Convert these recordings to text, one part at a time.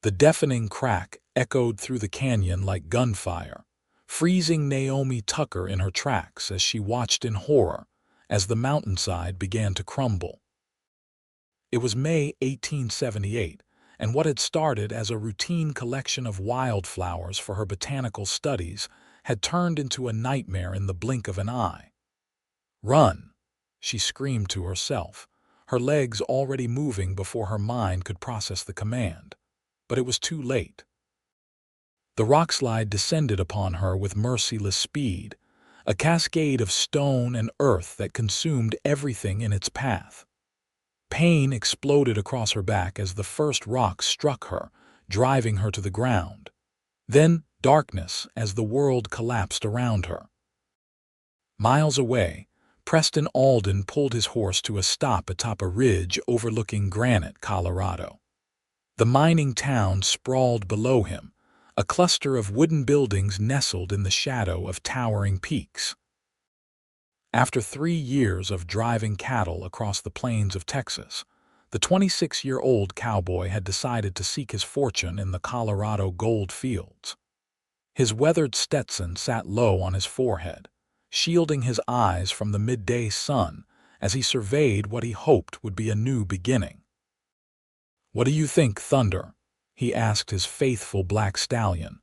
The deafening crack echoed through the canyon like gunfire, freezing Naomi Tucker in her tracks as she watched in horror as the mountainside began to crumble. It was May 1878, and what had started as a routine collection of wildflowers for her botanical studies had turned into a nightmare in the blink of an eye. "Run!" she screamed to herself, her legs already moving before her mind could process the command. But it was too late. The rockslide descended upon her with merciless speed, a cascade of stone and earth that consumed everything in its path. Pain exploded across her back as the first rock struck her, driving her to the ground. Then darkness as the world collapsed around her. Miles away, Preston Alden pulled his horse to a stop atop a ridge overlooking Granite, Colorado. The mining town sprawled below him, a cluster of wooden buildings nestled in the shadow of towering peaks. After 3 years of driving cattle across the plains of Texas, the 26-year-old cowboy had decided to seek his fortune in the Colorado gold fields. His weathered Stetson sat low on his forehead, shielding his eyes from the midday sun as he surveyed what he hoped would be a new beginning. "What do you think, Thunder?" he asked his faithful black stallion.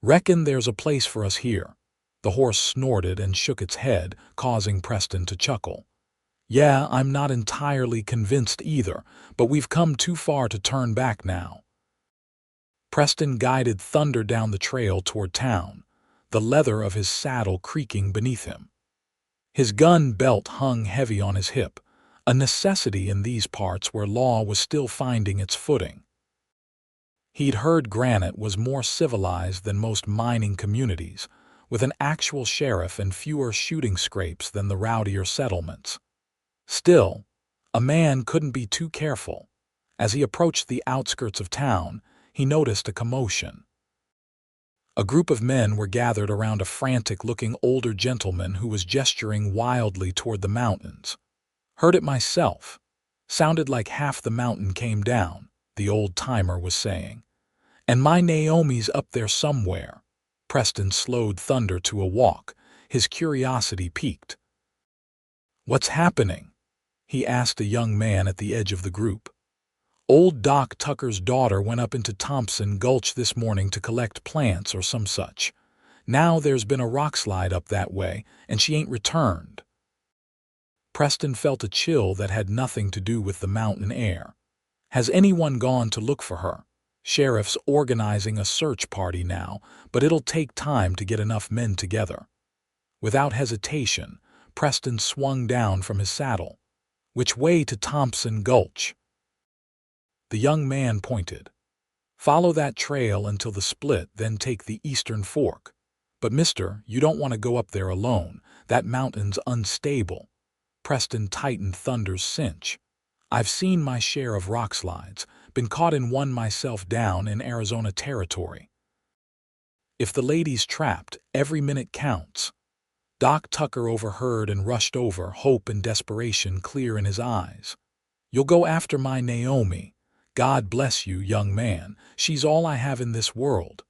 "Reckon there's a place for us here." The horse snorted and shook its head, causing Preston to chuckle. "Yeah, I'm not entirely convinced either, but we've come too far to turn back now." Preston guided Thunder down the trail toward town, the leather of his saddle creaking beneath him. His gun belt hung heavy on his hip, a necessity in these parts where law was still finding its footing. He'd heard Granite was more civilized than most mining communities, with an actual sheriff and fewer shooting scrapes than the rowdier settlements. Still, a man couldn't be too careful. As he approached the outskirts of town, he noticed a commotion. A group of men were gathered around a frantic-looking older gentleman who was gesturing wildly toward the mountains. "Heard it myself. Sounded like half the mountain came down," the old-timer was saying. "And my Naomi's up there somewhere." Preston slowed Thunder to a walk, his curiosity piqued. "What's happening?" he asked a young man at the edge of the group. "Old Doc Tucker's daughter went up into Thompson Gulch this morning to collect plants or some such. Now there's been a rockslide up that way, and she ain't returned." Preston felt a chill that had nothing to do with the mountain air. "Has anyone gone to look for her? Sheriff's organizing a search party now, but it'll take time to get enough men together." Without hesitation, Preston swung down from his saddle. "Which way to Thompson Gulch?" The young man pointed. "Follow that trail until the split, then take the eastern fork. But mister, you don't want to go up there alone. That mountain's unstable." Preston tightened Thunder's cinch. "I've seen my share of rockslides, been caught in one myself down in Arizona territory. If the lady's trapped, every minute counts." Doc Tucker overheard and rushed over, hope and desperation clear in his eyes. "You'll go after my Naomi. God bless you, young man. She's all I have in this world."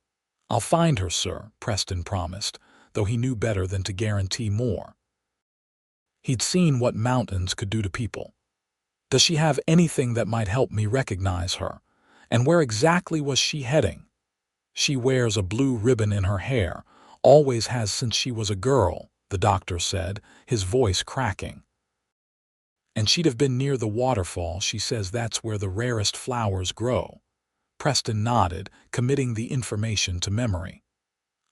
"I'll find her, sir," Preston promised, though he knew better than to guarantee more. He'd seen what mountains could do to people. "Does she have anything that might help me recognize her? And where exactly was she heading?" "She wears a blue ribbon in her hair, always has since she was a girl," the doctor said, his voice cracking. "And she'd have been near the waterfall. She says that's where the rarest flowers grow." Preston nodded, committing the information to memory.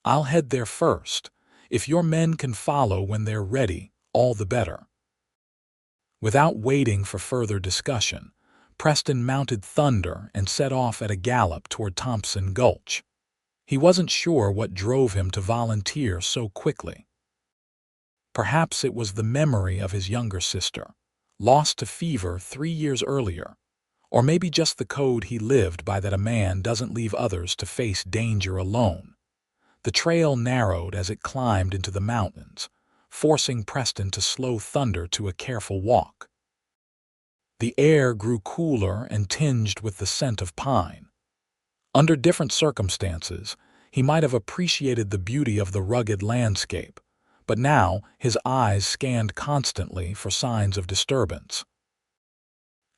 "I'll head there first. If your men can follow when they're ready, all the better." Without waiting for further discussion, Preston mounted Thunder and set off at a gallop toward Thompson Gulch. He wasn't sure what drove him to volunteer so quickly. Perhaps it was the memory of his younger sister, lost to fever 3 years earlier, or maybe just the code he lived by that a man doesn't leave others to face danger alone. The trail narrowed as it climbed into the mountains, forcing Preston to slow Thunder to a careful walk. The air grew cooler and tinged with the scent of pine. Under different circumstances, he might have appreciated the beauty of the rugged landscape, but now his eyes scanned constantly for signs of disturbance.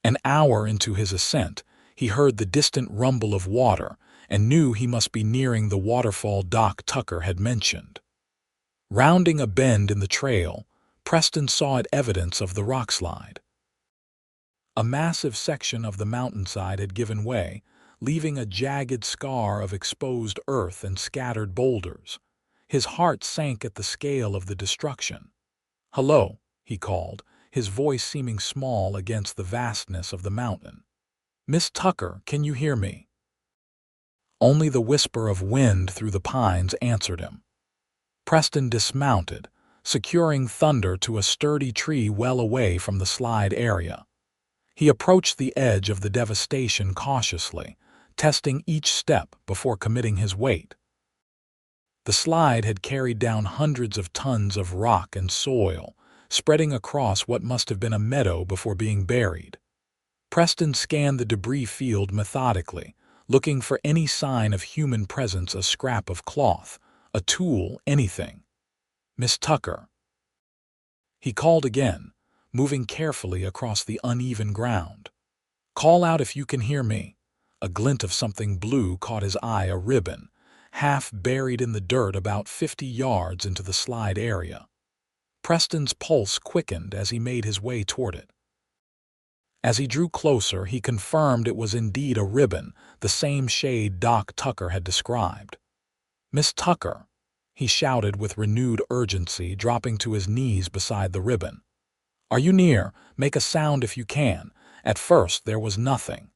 An hour into his ascent, he heard the distant rumble of water and knew he must be nearing the waterfall Doc Tucker had mentioned. Rounding a bend in the trail, Preston saw evidence of the rockslide. A massive section of the mountainside had given way, leaving a jagged scar of exposed earth and scattered boulders. His heart sank at the scale of the destruction. "Hello," he called, his voice seeming small against the vastness of the mountain. "Miss Tucker, can you hear me?" Only the whisper of wind through the pines answered him. Preston dismounted, securing Thunder to a sturdy tree well away from the slide area. He approached the edge of the devastation cautiously, testing each step before committing his weight. The slide had carried down hundreds of tons of rock and soil, spreading across what must have been a meadow before being buried. Preston scanned the debris field methodically, looking for any sign of human presence, a scrap of cloth, a tool, anything. "Miss Tucker." He called again, moving carefully across the uneven ground. "Call out if you can hear me." A glint of something blue caught his eye, a ribbon, half buried in the dirt about 50 yards into the slide area. Preston's pulse quickened as he made his way toward it. As he drew closer, he confirmed it was indeed a ribbon, the same shade Doc Tucker had described. "Miss Tucker," he shouted with renewed urgency, dropping to his knees beside the ribbon. "Are you near? Make a sound if you can." At first there was nothing.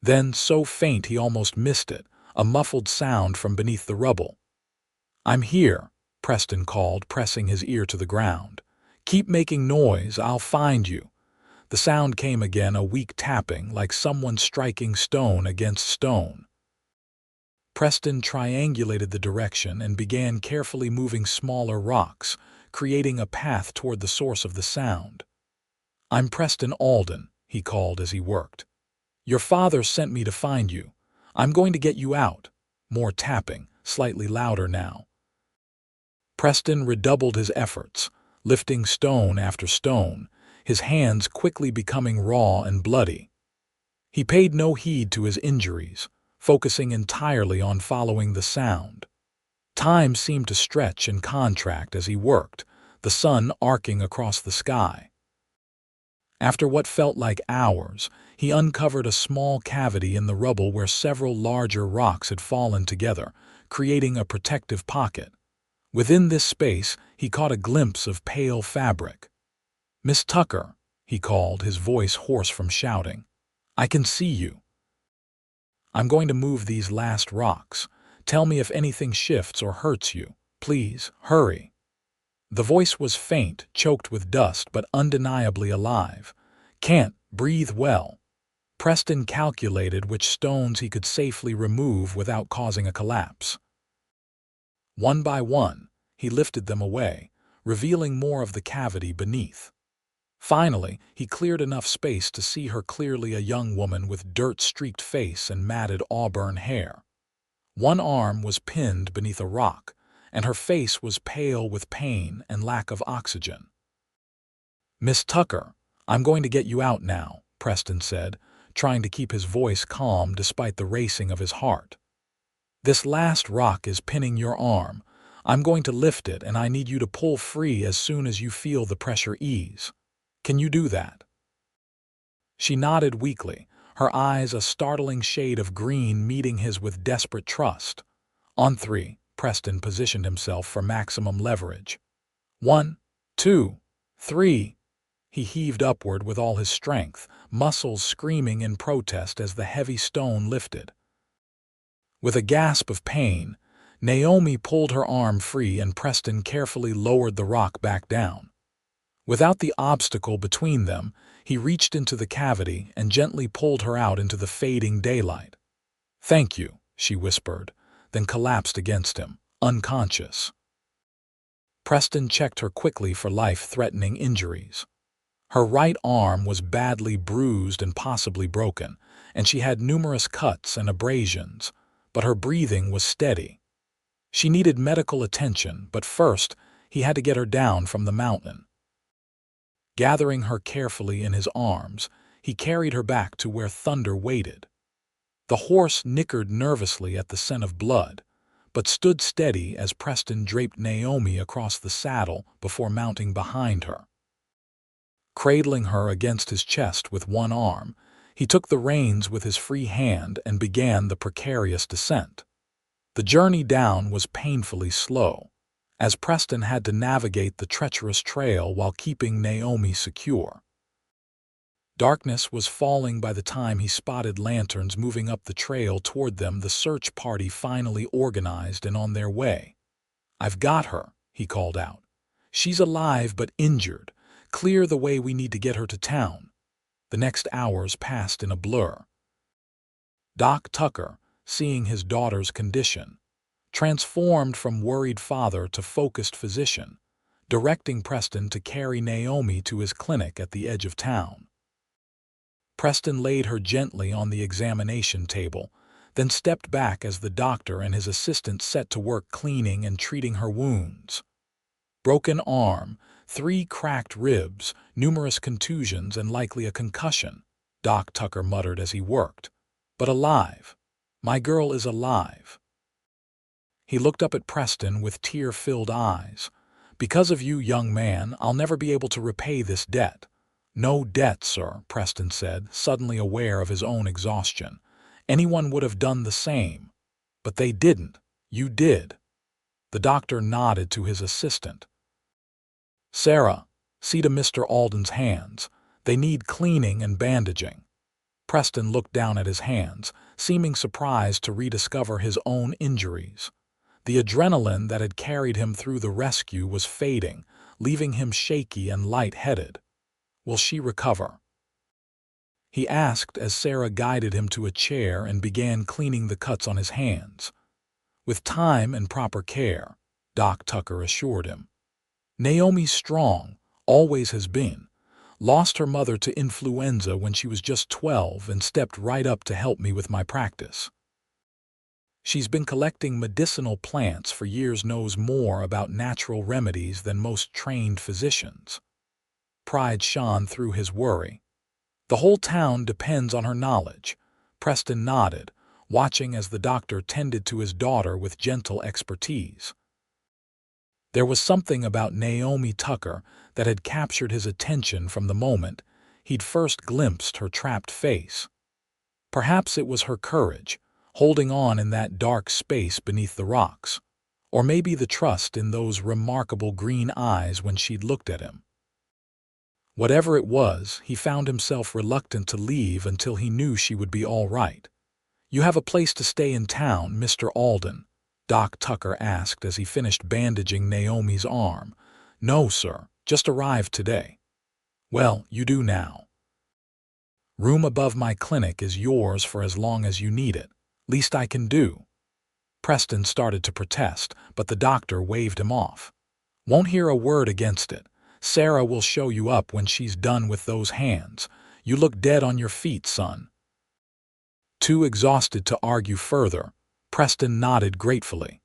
Then, so faint he almost missed it, a muffled sound from beneath the rubble. "I'm here," Preston called, pressing his ear to the ground. "Keep making noise, I'll find you." The sound came again, a weak tapping, like someone striking stone against stone. Preston triangulated the direction and began carefully moving smaller rocks, creating a path toward the source of the sound. "I'm Preston Alden," he called as he worked. "Your father sent me to find you. I'm going to get you out." More tapping, slightly louder now. Preston redoubled his efforts, lifting stone after stone, his hands quickly becoming raw and bloody. He paid no heed to his injuries, focusing entirely on following the sound. Time seemed to stretch and contract as he worked, the sun arcing across the sky. After what felt like hours, he uncovered a small cavity in the rubble where several larger rocks had fallen together, creating a protective pocket. Within this space, he caught a glimpse of pale fabric. "Miss Tucker," he called, his voice hoarse from shouting. "I can see you. I'm going to move these last rocks. Tell me if anything shifts or hurts you. Please, hurry." The voice was faint, choked with dust, but undeniably alive. "Can't breathe well." Preston calculated which stones he could safely remove without causing a collapse. One by one, he lifted them away, revealing more of the cavity beneath. Finally, he cleared enough space to see her clearly, a young woman with dirt-streaked face and matted auburn hair. One arm was pinned beneath a rock, and her face was pale with pain and lack of oxygen. "Miss Tucker, I'm going to get you out now," Preston said, trying to keep his voice calm despite the racing of his heart. "This last rock is pinning your arm. I'm going to lift it, and I need you to pull free as soon as you feel the pressure ease. Can you do that?" She nodded weakly, her eyes a startling shade of green meeting his with desperate trust. On three, Preston positioned himself for maximum leverage. 1, 2, 3. He heaved upward with all his strength, muscles screaming in protest as the heavy stone lifted. With a gasp of pain, Naomi pulled her arm free and Preston carefully lowered the rock back down. Without the obstacle between them, he reached into the cavity and gently pulled her out into the fading daylight. "Thank you," she whispered, then collapsed against him, unconscious. Preston checked her quickly for life-threatening injuries. Her right arm was badly bruised and possibly broken, and she had numerous cuts and abrasions, but her breathing was steady. She needed medical attention, but first he had to get her down from the mountain. Gathering her carefully in his arms, he carried her back to where Thunder waited. The horse nickered nervously at the scent of blood, but stood steady as Preston draped Naomi across the saddle before mounting behind her. Cradling her against his chest with one arm, he took the reins with his free hand and began the precarious descent. The journey down was painfully slow, as Preston had to navigate the treacherous trail while keeping Naomi secure. Darkness was falling by the time he spotted lanterns moving up the trail toward them. The search party finally organized and on their way. "I've got her," he called out. "She's alive but injured. Clear the way, we need to get her to town." The next hours passed in a blur. Doc Tucker, seeing his daughter's condition, transformed from worried father to focused physician, directing Preston to carry Naomi to his clinic at the edge of town. Preston laid her gently on the examination table, then stepped back as the doctor and his assistant set to work cleaning and treating her wounds. Broken arm, 3 cracked ribs, numerous contusions, and likely a concussion, Doc Tucker muttered as he worked. "But alive. My girl is alive." He looked up at Preston with tear-filled eyes. "Because of you, young man, I'll never be able to repay this debt." "No debt, sir," Preston said, suddenly aware of his own exhaustion. "Anyone would have done the same. But they didn't. You did." The doctor nodded to his assistant. "Sarah, see to Mr. Alden's hands. They need cleaning and bandaging." Preston looked down at his hands, seeming surprised to rediscover his own injuries. The adrenaline that had carried him through the rescue was fading, leaving him shaky and light-headed. "Will she recover?" he asked as Sarah guided him to a chair and began cleaning the cuts on his hands. "With time and proper care," Doc Tucker assured him. "Naomi's strong, always has been. Lost her mother to influenza when she was just 12 and stepped right up to help me with my practice. She's been collecting medicinal plants for years, knows more about natural remedies than most trained physicians." Pride shone through his worry. "The whole town depends on her knowledge." Preston nodded, watching as the doctor tended to his daughter with gentle expertise. There was something about Naomi Tucker that had captured his attention from the moment he'd first glimpsed her trapped face. Perhaps it was her courage, holding on in that dark space beneath the rocks, or maybe the trust in those remarkable green eyes when she'd looked at him. Whatever it was, he found himself reluctant to leave until he knew she would be all right. "You have a place to stay in town, Mr. Alden?" Doc Tucker asked as he finished bandaging Naomi's arm. "No, sir, just arrived today." "Well, you do now. Room above my clinic is yours for as long as you need it. Least I can do." Preston started to protest, but the doctor waved him off. "Won't hear a word against it. Sarah will show you up when she's done with those hands. You look dead on your feet, son." Too exhausted to argue further, Preston nodded gratefully.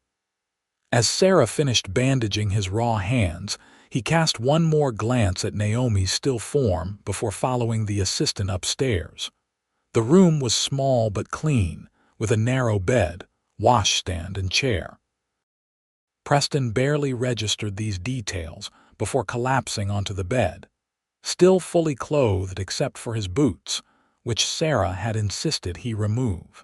As Sarah finished bandaging his raw hands, he cast one more glance at Naomi's still form before following the assistant upstairs. The room was small but clean, with a narrow bed, washstand, and chair. Preston barely registered these details before collapsing onto the bed, still fully clothed except for his boots, which Sarah had insisted he remove.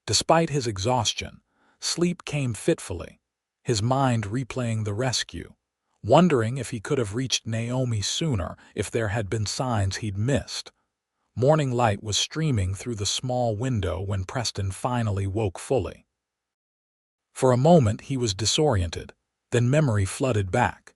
Despite his exhaustion, sleep came fitfully, his mind replaying the rescue, wondering if he could have reached Naomi sooner if there had been signs he'd missed. Morning light was streaming through the small window when Preston finally woke fully. For a moment he was disoriented, then memory flooded back.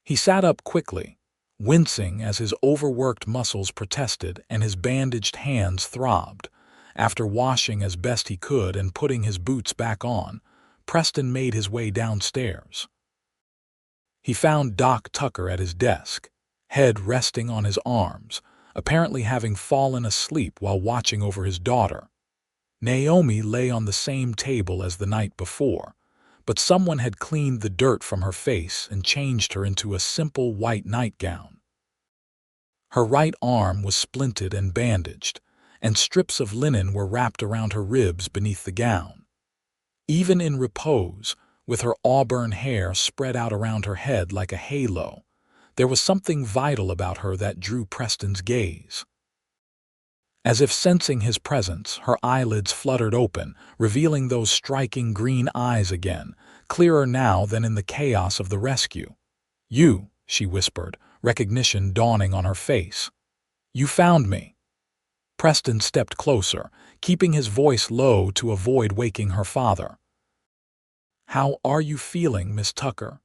He sat up quickly, wincing as his overworked muscles protested and his bandaged hands throbbed. After washing as best he could and putting his boots back on, Preston made his way downstairs. He found Doc Tucker at his desk, head resting on his arms, apparently having fallen asleep while watching over his daughter. Naomi lay on the same table as the night before, but someone had cleaned the dirt from her face and changed her into a simple white nightgown. Her right arm was splinted and bandaged, and strips of linen were wrapped around her ribs beneath the gown. Even in repose, with her auburn hair spread out around her head like a halo, there was something vital about her that drew Preston's gaze. As if sensing his presence, her eyelids fluttered open, revealing those striking green eyes again, clearer now than in the chaos of the rescue. "You," she whispered, recognition dawning on her face. "You found me." Preston stepped closer, keeping his voice low to avoid waking her father. "How are you feeling, Miss Tucker?"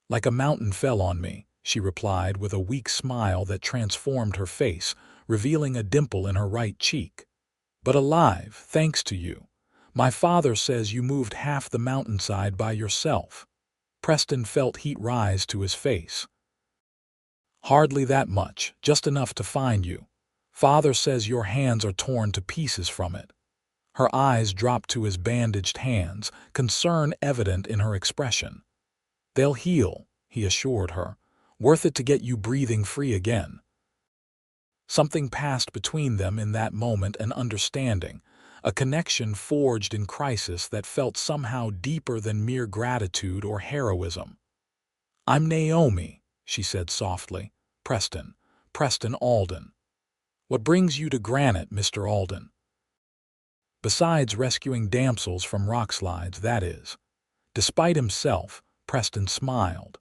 "Like a mountain fell on me," she replied with a weak smile that transformed her face, revealing a dimple in her right cheek. "But alive, thanks to you. My father says you moved half the mountainside by yourself." Preston felt heat rise to his face. "Hardly that much, just enough to find you. Father says your hands are torn to pieces from it." Her eyes dropped to his bandaged hands, concern evident in her expression. "They'll heal," he assured her. "Worth it to get you breathing free again." Something passed between them in that moment, an understanding, a connection forged in crisis that felt somehow deeper than mere gratitude or heroism. "I'm Naomi," she said softly. Preston Alden." "What brings you to Granite, Mr. Alden?" "Besides rescuing damsels from Rockslides, that is." Despite himself, Preston smiled.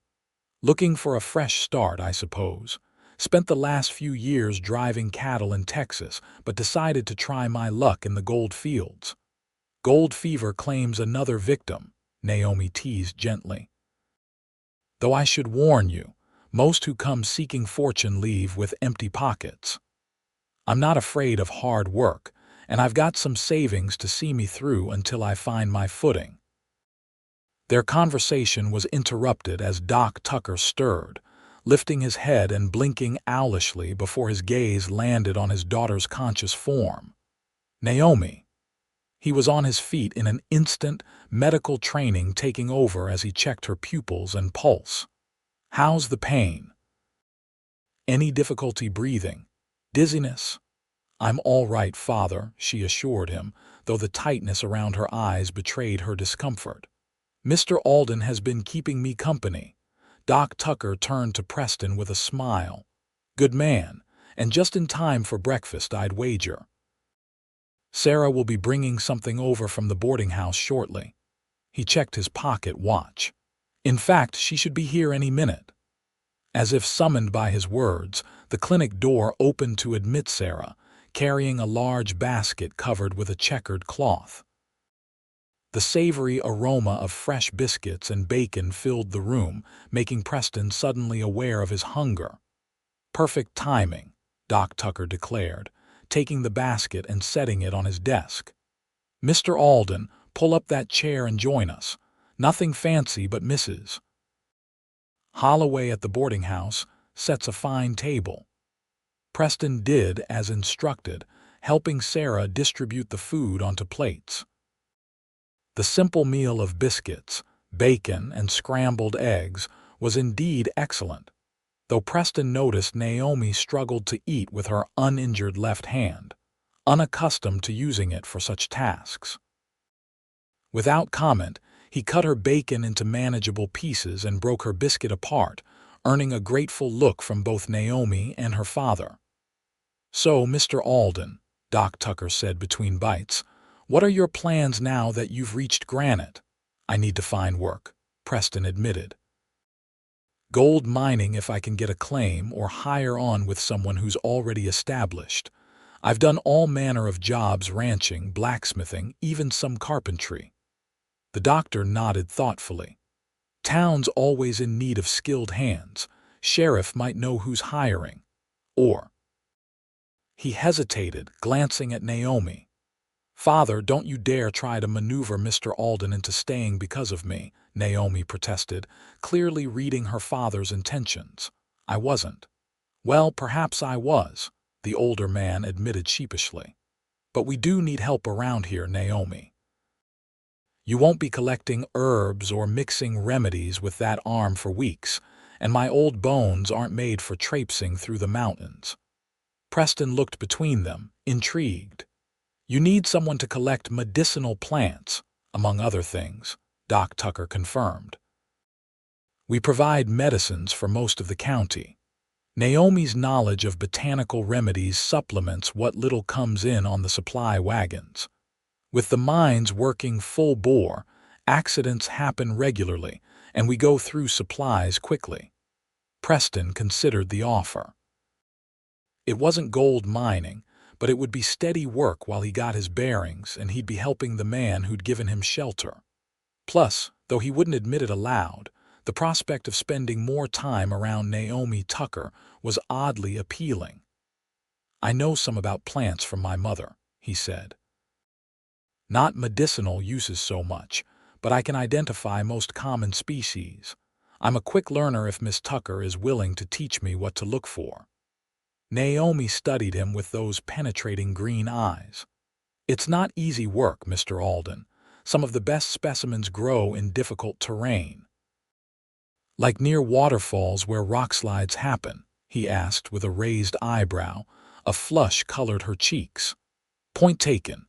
"Looking for a fresh start, I suppose. Spent the last few years driving cattle in Texas, but decided to try my luck in the gold fields." "Gold fever claims another victim," Naomi teased gently. "Though I should warn you, most who come seeking fortune leave with empty pockets. I'm not afraid of hard work, and I've got some savings to see me through until I find my footing." Their conversation was interrupted as Doc Tucker stirred, lifting his head and blinking owlishly before his gaze landed on his daughter's conscious form. "Naomi." He was on his feet in an instant, medical training taking over as he checked her pupils and pulse. "How's the pain?" "Any difficulty breathing? Dizziness?" "I'm all right, Father," she assured him, though the tightness around her eyes betrayed her discomfort. "Mr. Alden has been keeping me company." Doc Tucker turned to Preston with a smile. "Good man, and just in time for breakfast, I'd wager. Sarah will be bringing something over from the boarding house shortly." He checked his pocket watch. "In fact, she should be here any minute." As if summoned by his words, the clinic door opened to admit Sarah, carrying a large basket covered with a checkered cloth. The savory aroma of fresh biscuits and bacon filled the room, making Preston suddenly aware of his hunger. "Perfect timing," Doc Tucker declared, taking the basket and setting it on his desk. "Mr. Alden, pull up that chair and join us. Nothing fancy, but Mrs. Holloway at the boarding house sets a fine table." Preston did as instructed, helping Sarah distribute the food onto plates. The simple meal of biscuits, bacon, and scrambled eggs was indeed excellent, though Preston noticed Naomi struggled to eat with her uninjured left hand, unaccustomed to using it for such tasks. Without comment, he cut her bacon into manageable pieces and broke her biscuit apart, earning a grateful look from both Naomi and her father. "So, Mr. Alden," Doc Tucker said between bites, "what are your plans now that you've reached Granite?" "I need to find work," Preston admitted. "Gold mining if I can get a claim, or hire on with someone who's already established. I've done all manner of jobs, ranching, blacksmithing, even some carpentry." The doctor nodded thoughtfully. "Town's always in need of skilled hands. Sheriff might know who's hiring. Or—" He hesitated, glancing at Naomi. "Father, don't you dare try to maneuver Mr. Alden into staying because of me," Naomi protested, clearly reading her father's intentions. "I wasn't." "Well, perhaps I was," the older man admitted sheepishly. "But we do need help around here, Naomi. You won't be collecting herbs or mixing remedies with that arm for weeks, and my old bones aren't made for traipsing through the mountains." Preston looked between them, intrigued. "You need someone to collect medicinal plants, among other things," Doc Tucker confirmed. "We provide medicines for most of the county." Naomi's knowledge of botanical remedies supplements what little comes in on the supply wagons. With the mines working full bore, accidents happen regularly, and we go through supplies quickly. Preston considered the offer. It wasn't gold mining, but it would be steady work while he got his bearings, and he'd be helping the man who'd given him shelter. Plus, though he wouldn't admit it aloud, the prospect of spending more time around Naomi Tucker was oddly appealing. "I know some about plants from my mother," he said. "Not medicinal uses so much, but I can identify most common species. I'm a quick learner if Miss Tucker is willing to teach me what to look for." Naomi studied him with those penetrating green eyes. "It's not easy work, Mr. Alden. Some of the best specimens grow in difficult terrain." "Like near waterfalls where rockslides happen?" he asked with a raised eyebrow. A flush colored her cheeks. "Point taken.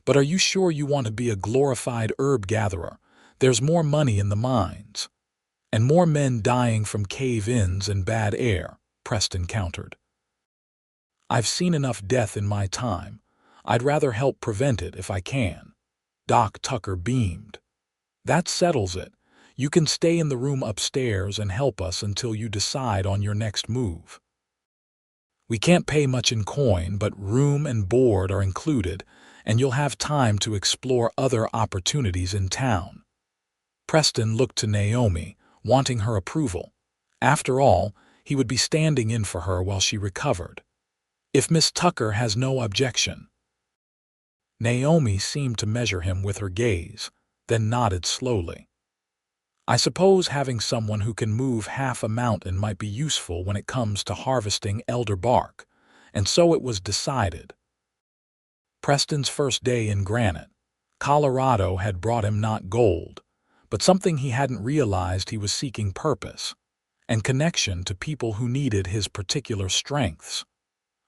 But are you sure you want to be a glorified herb gatherer? There's more money in the mines." "And more men dying from cave-ins and bad air," Preston countered. "I've seen enough death in my time. I'd rather help prevent it if I can." Doc Tucker beamed. "That settles it. You can stay in the room upstairs and help us until you decide on your next move. We can't pay much in coin, but room and board are included, and you'll have time to explore other opportunities in town." Preston looked to Naomi, wanting her approval. After all, he would be standing in for her while she recovered. "If Miss Tucker has no objection." Naomi seemed to measure him with her gaze, then nodded slowly. "I suppose having someone who can move half a mountain might be useful when it comes to harvesting elder bark," and so it was decided. Preston's first day in Granite, Colorado had brought him not gold, but something he hadn't realized. He was seeking purpose and connection to people who needed his particular strengths.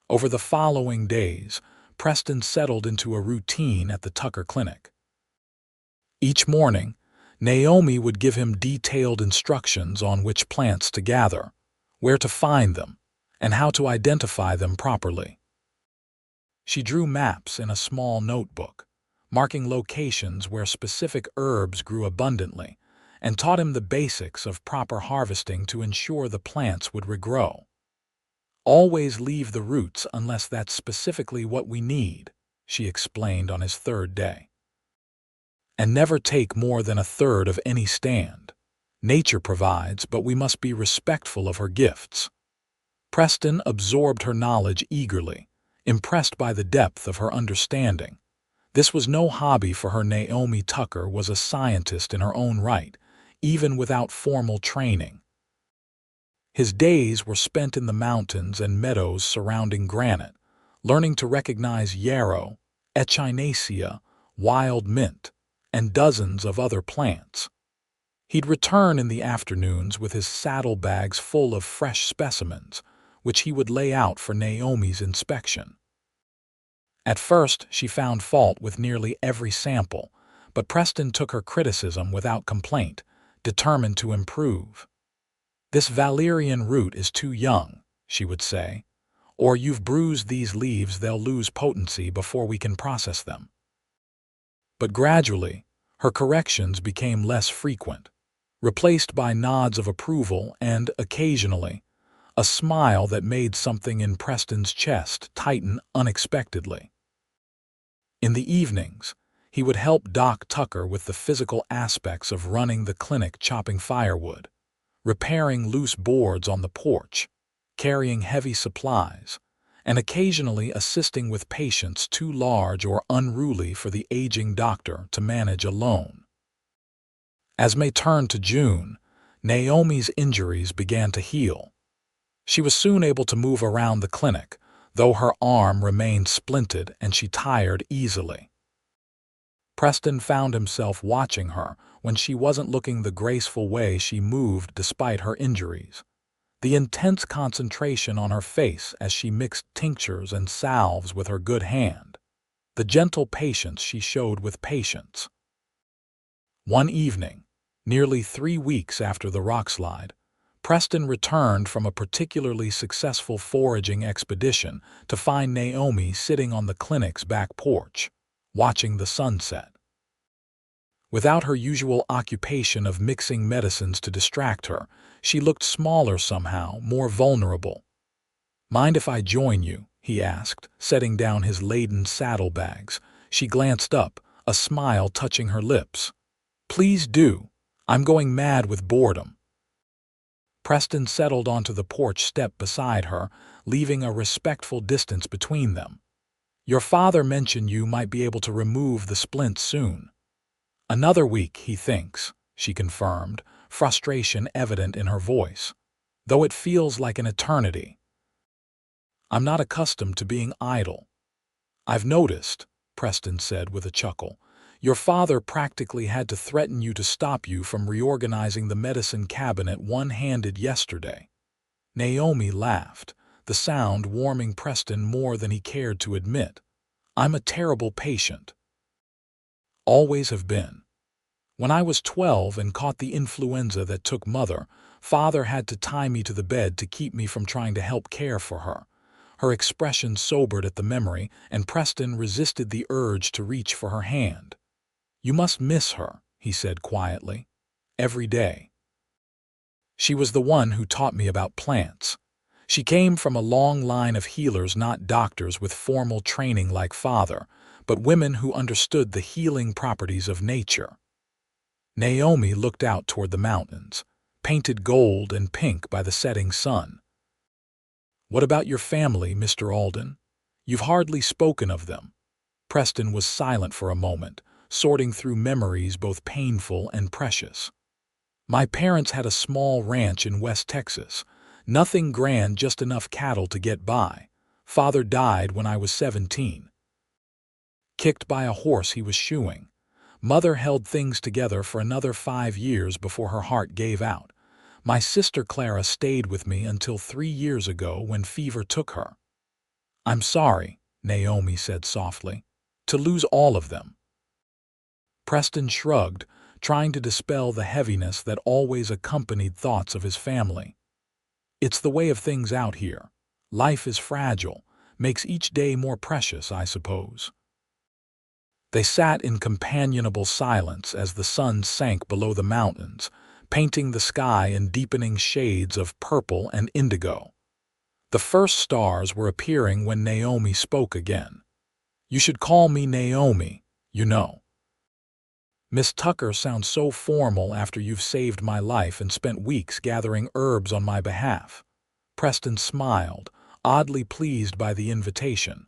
Over the following days, Preston settled into a routine at the Tucker Clinic. Each morning, Naomi would give him detailed instructions on which plants to gather, where to find them, and how to identify them properly. She drew maps in a small notebook, marking locations where specific herbs grew abundantly, and taught him the basics of proper harvesting to ensure the plants would regrow. "Always leave the roots unless that's specifically what we need," she explained on his third day. "And never take more than a third of any stand. Nature provides, but we must be respectful of her gifts." Preston absorbed her knowledge eagerly, impressed by the depth of her understanding. This was no hobby for her. Naomi Tucker was a scientist in her own right, even without formal training. His days were spent in the mountains and meadows surrounding Granite, learning to recognize yarrow, echinacea, wild mint, and dozens of other plants. He'd return in the afternoons with his saddlebags full of fresh specimens, which he would lay out for Naomi's inspection. At first, she found fault with nearly every sample, but Preston took her criticism without complaint, determined to improve. "This valerian root is too young," she would say, "or you've bruised these leaves, they'll lose potency before we can process them." But gradually, her corrections became less frequent, replaced by nods of approval and, occasionally, a smile that made something in Preston's chest tighten unexpectedly. In the evenings, he would help Doc Tucker with the physical aspects of running the clinic, chopping firewood, repairing loose boards on the porch, carrying heavy supplies, and occasionally assisting with patients too large or unruly for the aging doctor to manage alone. As May turned to June, Naomi's injuries began to heal. She was soon able to move around the clinic, though her arm remained splinted and she tired easily. Preston found himself watching her when she wasn't looking the graceful way she moved despite her injuries. The intense concentration on her face as she mixed tinctures and salves with her good hand. The gentle patience she showed with patience. One evening, nearly 3 weeks after the Rockslide, Preston returned from a particularly successful foraging expedition to find Naomi sitting on the clinic's back porch, watching the sunset. Without her usual occupation of mixing medicines to distract her, she looked smaller somehow, more vulnerable. "Mind if I join you?" he asked, setting down his laden saddlebags. She glanced up, a smile touching her lips. "Please do. I'm going mad with boredom." Preston settled onto the porch step beside her, leaving a respectful distance between them. "Your father mentioned you might be able to remove the splint soon." "Another week, he thinks," she confirmed, frustration evident in her voice, "though it feels like an eternity." "I'm not accustomed to being idle." "I've noticed," Preston said with a chuckle. "Your father practically had to threaten you to stop you from reorganizing the medicine cabinet one-handed yesterday." Naomi laughed, the sound warming Preston more than he cared to admit. "I'm a terrible patient. Always have been. When I was 12 and caught the influenza that took Mother, Father had to tie me to the bed to keep me from trying to help care for her." Her expression sobered at the memory, and Preston resisted the urge to reach for her hand. "You must miss her," he said quietly. "Every day. She was the one who taught me about plants. She came from a long line of healers, not doctors with formal training like Father, but women who understood the healing properties of nature." Naomi looked out toward the mountains, painted gold and pink by the setting sun. "What about your family, Mr. Alden? You've hardly spoken of them." Preston was silent for a moment, sorting through memories both painful and precious. "My parents had a small ranch in West Texas. Nothing grand, just enough cattle to get by. Father died when I was 17. Kicked by a horse he was shoeing. Mother held things together for another 5 years before her heart gave out. My sister Clara stayed with me until 3 years ago when fever took her." "I'm sorry," Naomi said softly, "to lose all of them." Preston shrugged, trying to dispel the heaviness that always accompanied thoughts of his family. "It's the way of things out here. Life is fragile, makes each day more precious, I suppose." They sat in companionable silence as the sun sank below the mountains, painting the sky in deepening shades of purple and indigo. The first stars were appearing when Naomi spoke again. "You should call me Naomi, you know. Miss Tucker sounds so formal after you've saved my life and spent weeks gathering herbs on my behalf." Preston smiled, oddly pleased by the invitation.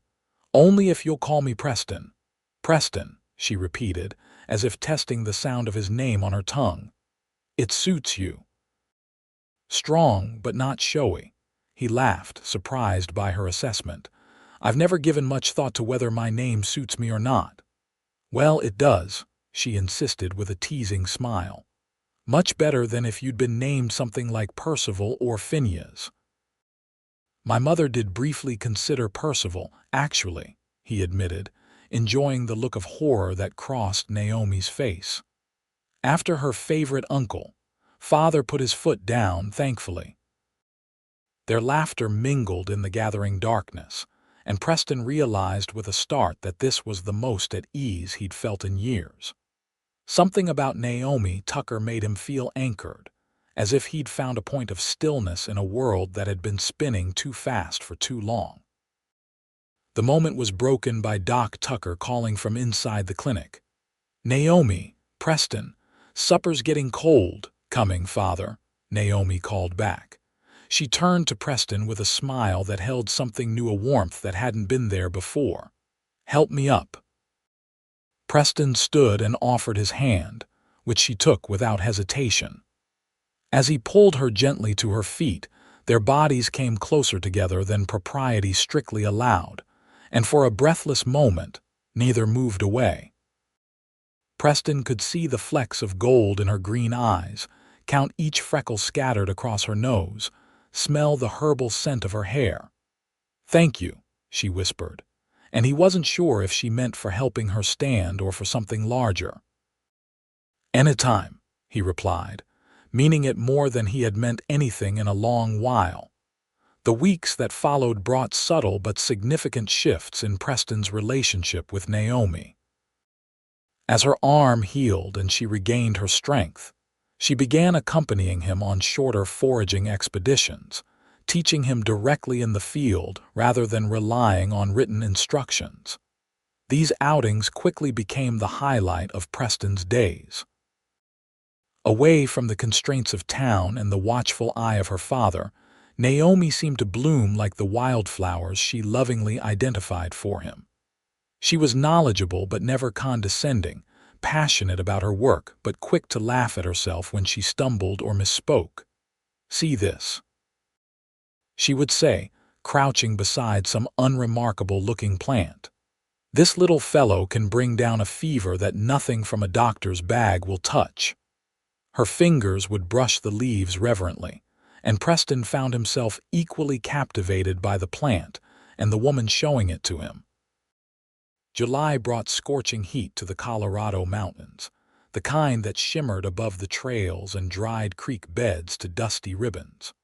"Only if you'll call me Preston." "Preston," she repeated, as if testing the sound of his name on her tongue. "It suits you." "Strong, but not showy." He laughed, surprised by her assessment. "I've never given much thought to whether my name suits me or not." "Well, it does," she insisted with a teasing smile. "Much better than if you'd been named something like Percival or Phineas." "My mother did briefly consider Percival, actually," he admitted, enjoying the look of horror that crossed Naomi's face. "After her favorite uncle, Father put his foot down, thankfully." Their laughter mingled in the gathering darkness, and Preston realized with a start that this was the most at ease he'd felt in years. Something about Naomi Tucker made him feel anchored, as if he'd found a point of stillness in a world that had been spinning too fast for too long. The moment was broken by Doc Tucker calling from inside the clinic. "Naomi, Preston, supper's getting cold." "Coming, Father," Naomi called back. She turned to Preston with a smile that held something new, a warmth that hadn't been there before. "Help me up." Preston stood and offered his hand, which she took without hesitation. As he pulled her gently to her feet, Their bodies came closer together than propriety strictly allowed, and for a breathless moment, neither moved away. Preston could see the flecks of gold in her green eyes, count each freckle scattered across her nose, smell the herbal scent of her hair. "Thank you," she whispered, and he wasn't sure if she meant for helping her stand or for something larger. "Anytime," he replied, meaning it more than he had meant anything in a long while. The weeks that followed brought subtle but significant shifts in Preston's relationship with Naomi. As her arm healed and she regained her strength, she began accompanying him on shorter foraging expeditions, teaching him directly in the field rather than relying on written instructions. These outings quickly became the highlight of Preston's days. Away from the constraints of town and the watchful eye of her father, Naomi seemed to bloom like the wildflowers she lovingly identified for him. She was knowledgeable but never condescending, passionate about her work but quick to laugh at herself when she stumbled or misspoke. "See this," she would say, crouching beside some unremarkable-looking plant. "This little fellow can bring down a fever that nothing from a doctor's bag will touch." Her fingers would brush the leaves reverently, and Preston found himself equally captivated by the plant and the woman showing it to him. July brought scorching heat to the Colorado mountains, the kind that shimmered above the trails and dried creek beds to dusty ribbons.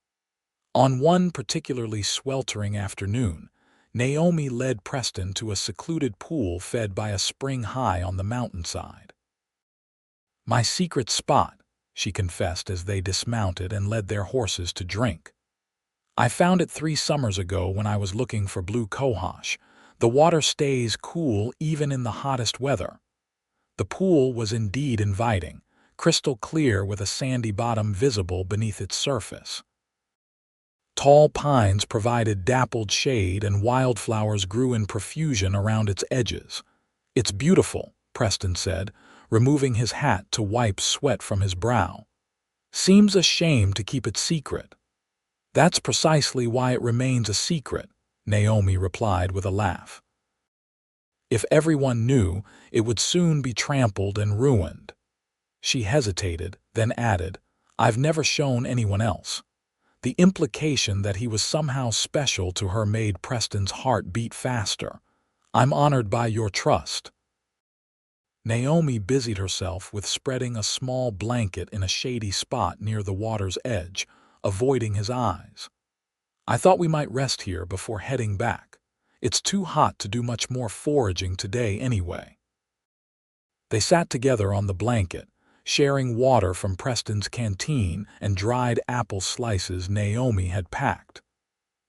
On one particularly sweltering afternoon, Naomi led Preston to a secluded pool fed by a spring high on the mountainside. "My secret spot," she confessed as they dismounted and led their horses to drink. "I found it 3 summers ago when I was looking for blue cohosh. The water stays cool even in the hottest weather." The pool was indeed inviting, crystal clear with a sandy bottom visible beneath its surface. Tall pines provided dappled shade and wildflowers grew in profusion around its edges. "It's beautiful," Preston said, removing his hat to wipe sweat from his brow. "Seems a shame to keep it secret." "That's precisely why it remains a secret," Naomi replied with a laugh. "If everyone knew, it would soon be trampled and ruined." She hesitated, then added, "I've never shown anyone else." The implication that he was somehow special to her made Preston's heart beat faster. "I'm honored by your trust." Naomi busied herself with spreading a small blanket in a shady spot near the water's edge, avoiding his eyes. "I thought we might rest here before heading back. It's too hot to do much more foraging today anyway." They sat together on the blanket, sharing water from Preston's canteen and dried apple slices Naomi had packed.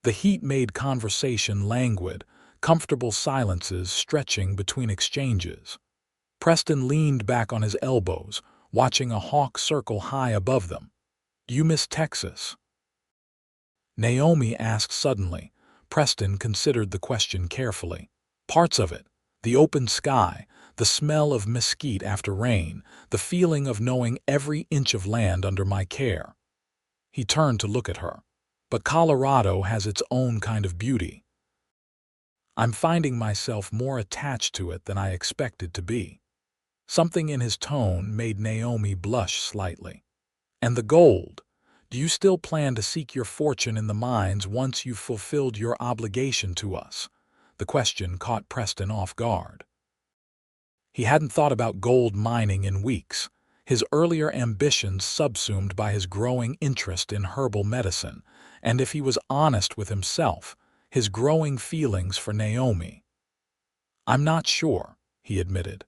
The heat made conversation languid, comfortable silences stretching between exchanges. Preston leaned back on his elbows, watching a hawk circle high above them. "Do you miss Texas?" Naomi asked suddenly. Preston considered the question carefully. "Parts of it. The open sky, the smell of mesquite after rain, the feeling of knowing every inch of land under my care." He turned to look at her. "But Colorado has its own kind of beauty." "I'm finding myself more attached to it than I expected to be." Something in his tone made Naomi blush slightly. "And the gold? Do you still plan to seek your fortune in the mines once you've fulfilled your obligation to us?" The question caught Preston off guard. He hadn't thought about gold mining in weeks, his earlier ambitions subsumed by his growing interest in herbal medicine, and if he was honest with himself, his growing feelings for Naomi. "I'm not sure," he admitted.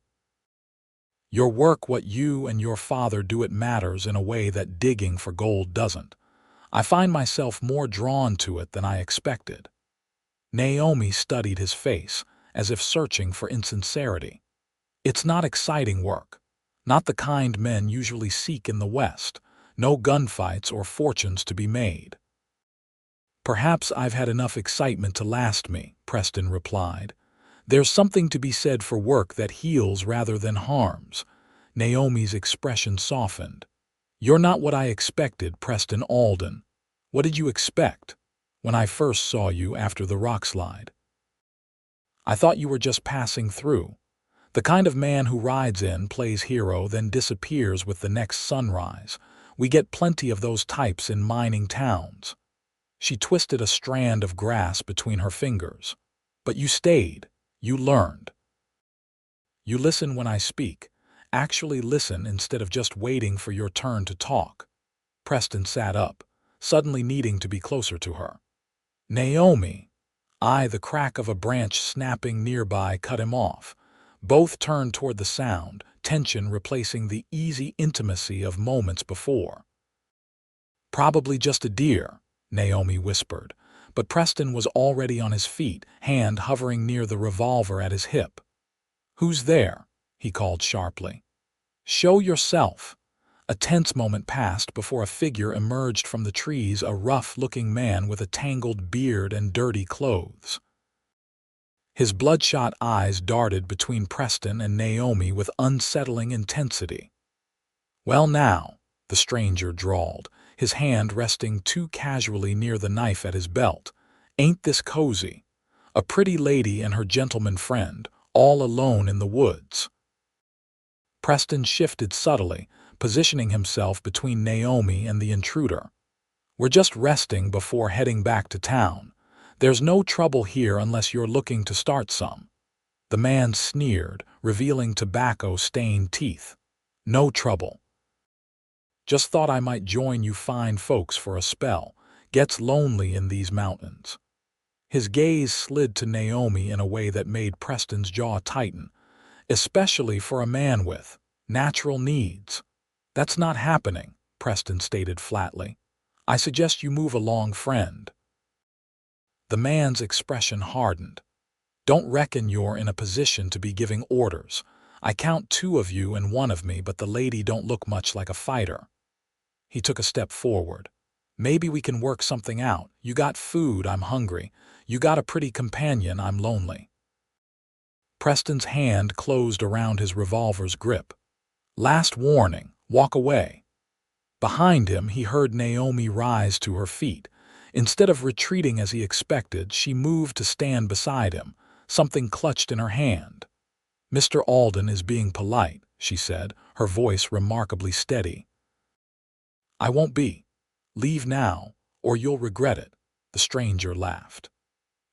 "Your work, what you and your father do, it matters in a way that digging for gold doesn't. I find myself more drawn to it than I expected." Naomi studied his face, as if searching for insincerity. "It's not exciting work. Not the kind men usually seek in the West. No gunfights or fortunes to be made." "Perhaps I've had enough excitement to last me," Preston replied. "There's something to be said for work that heals rather than harms." Naomi's expression softened. "You're not what I expected, Preston Alden." What did you expect when I first saw you after the Rockslide? I thought you were just passing through. The kind of man who rides in, plays hero, then disappears with the next sunrise. We get plenty of those types in mining towns. She twisted a strand of grass between her fingers. But you stayed. You learned. You listen when I speak. Actually listen instead of just waiting for your turn to talk. Preston sat up, suddenly needing to be closer to her. Naomi. The crack of a branch snapping nearby cut him off. Both turned toward the sound, tension replacing the easy intimacy of moments before. Probably just a deer, Naomi whispered, but Preston was already on his feet, hand hovering near the revolver at his hip. Who's there? He called sharply. Show yourself. A tense moment passed before a figure emerged from the trees, a rough-looking man with a tangled beard and dirty clothes. His bloodshot eyes darted between Preston and Naomi with unsettling intensity. Well now, the stranger drawled, his hand resting too casually near the knife at his belt. Ain't this cozy? A pretty lady and her gentleman friend, all alone in the woods. Preston shifted subtly, positioning himself between Naomi and the intruder. We're just resting before heading back to town. There's no trouble here unless you're looking to start some. The man sneered, revealing tobacco-stained teeth. No trouble. Just thought I might join you fine folks for a spell. Gets lonely in these mountains. His gaze slid to Naomi in a way that made Preston's jaw tighten, especially for a man with natural needs. That's not happening, Preston stated flatly. I suggest you move along, friend. The man's expression hardened. Don't reckon you're in a position to be giving orders. I count 2 of you and 1 of me, but the lady don't look much like a fighter. He took a step forward. Maybe we can work something out. You got food, I'm hungry. You got a pretty companion, I'm lonely. Preston's hand closed around his revolver's grip. Last warning, walk away. Behind him, he heard Naomi rise to her feet. Instead of retreating as he expected, she moved to stand beside him, something clutched in her hand. Mr. Alden is being polite, she said, her voice remarkably steady. I won't be. Leave now, or you'll regret it, the stranger laughed.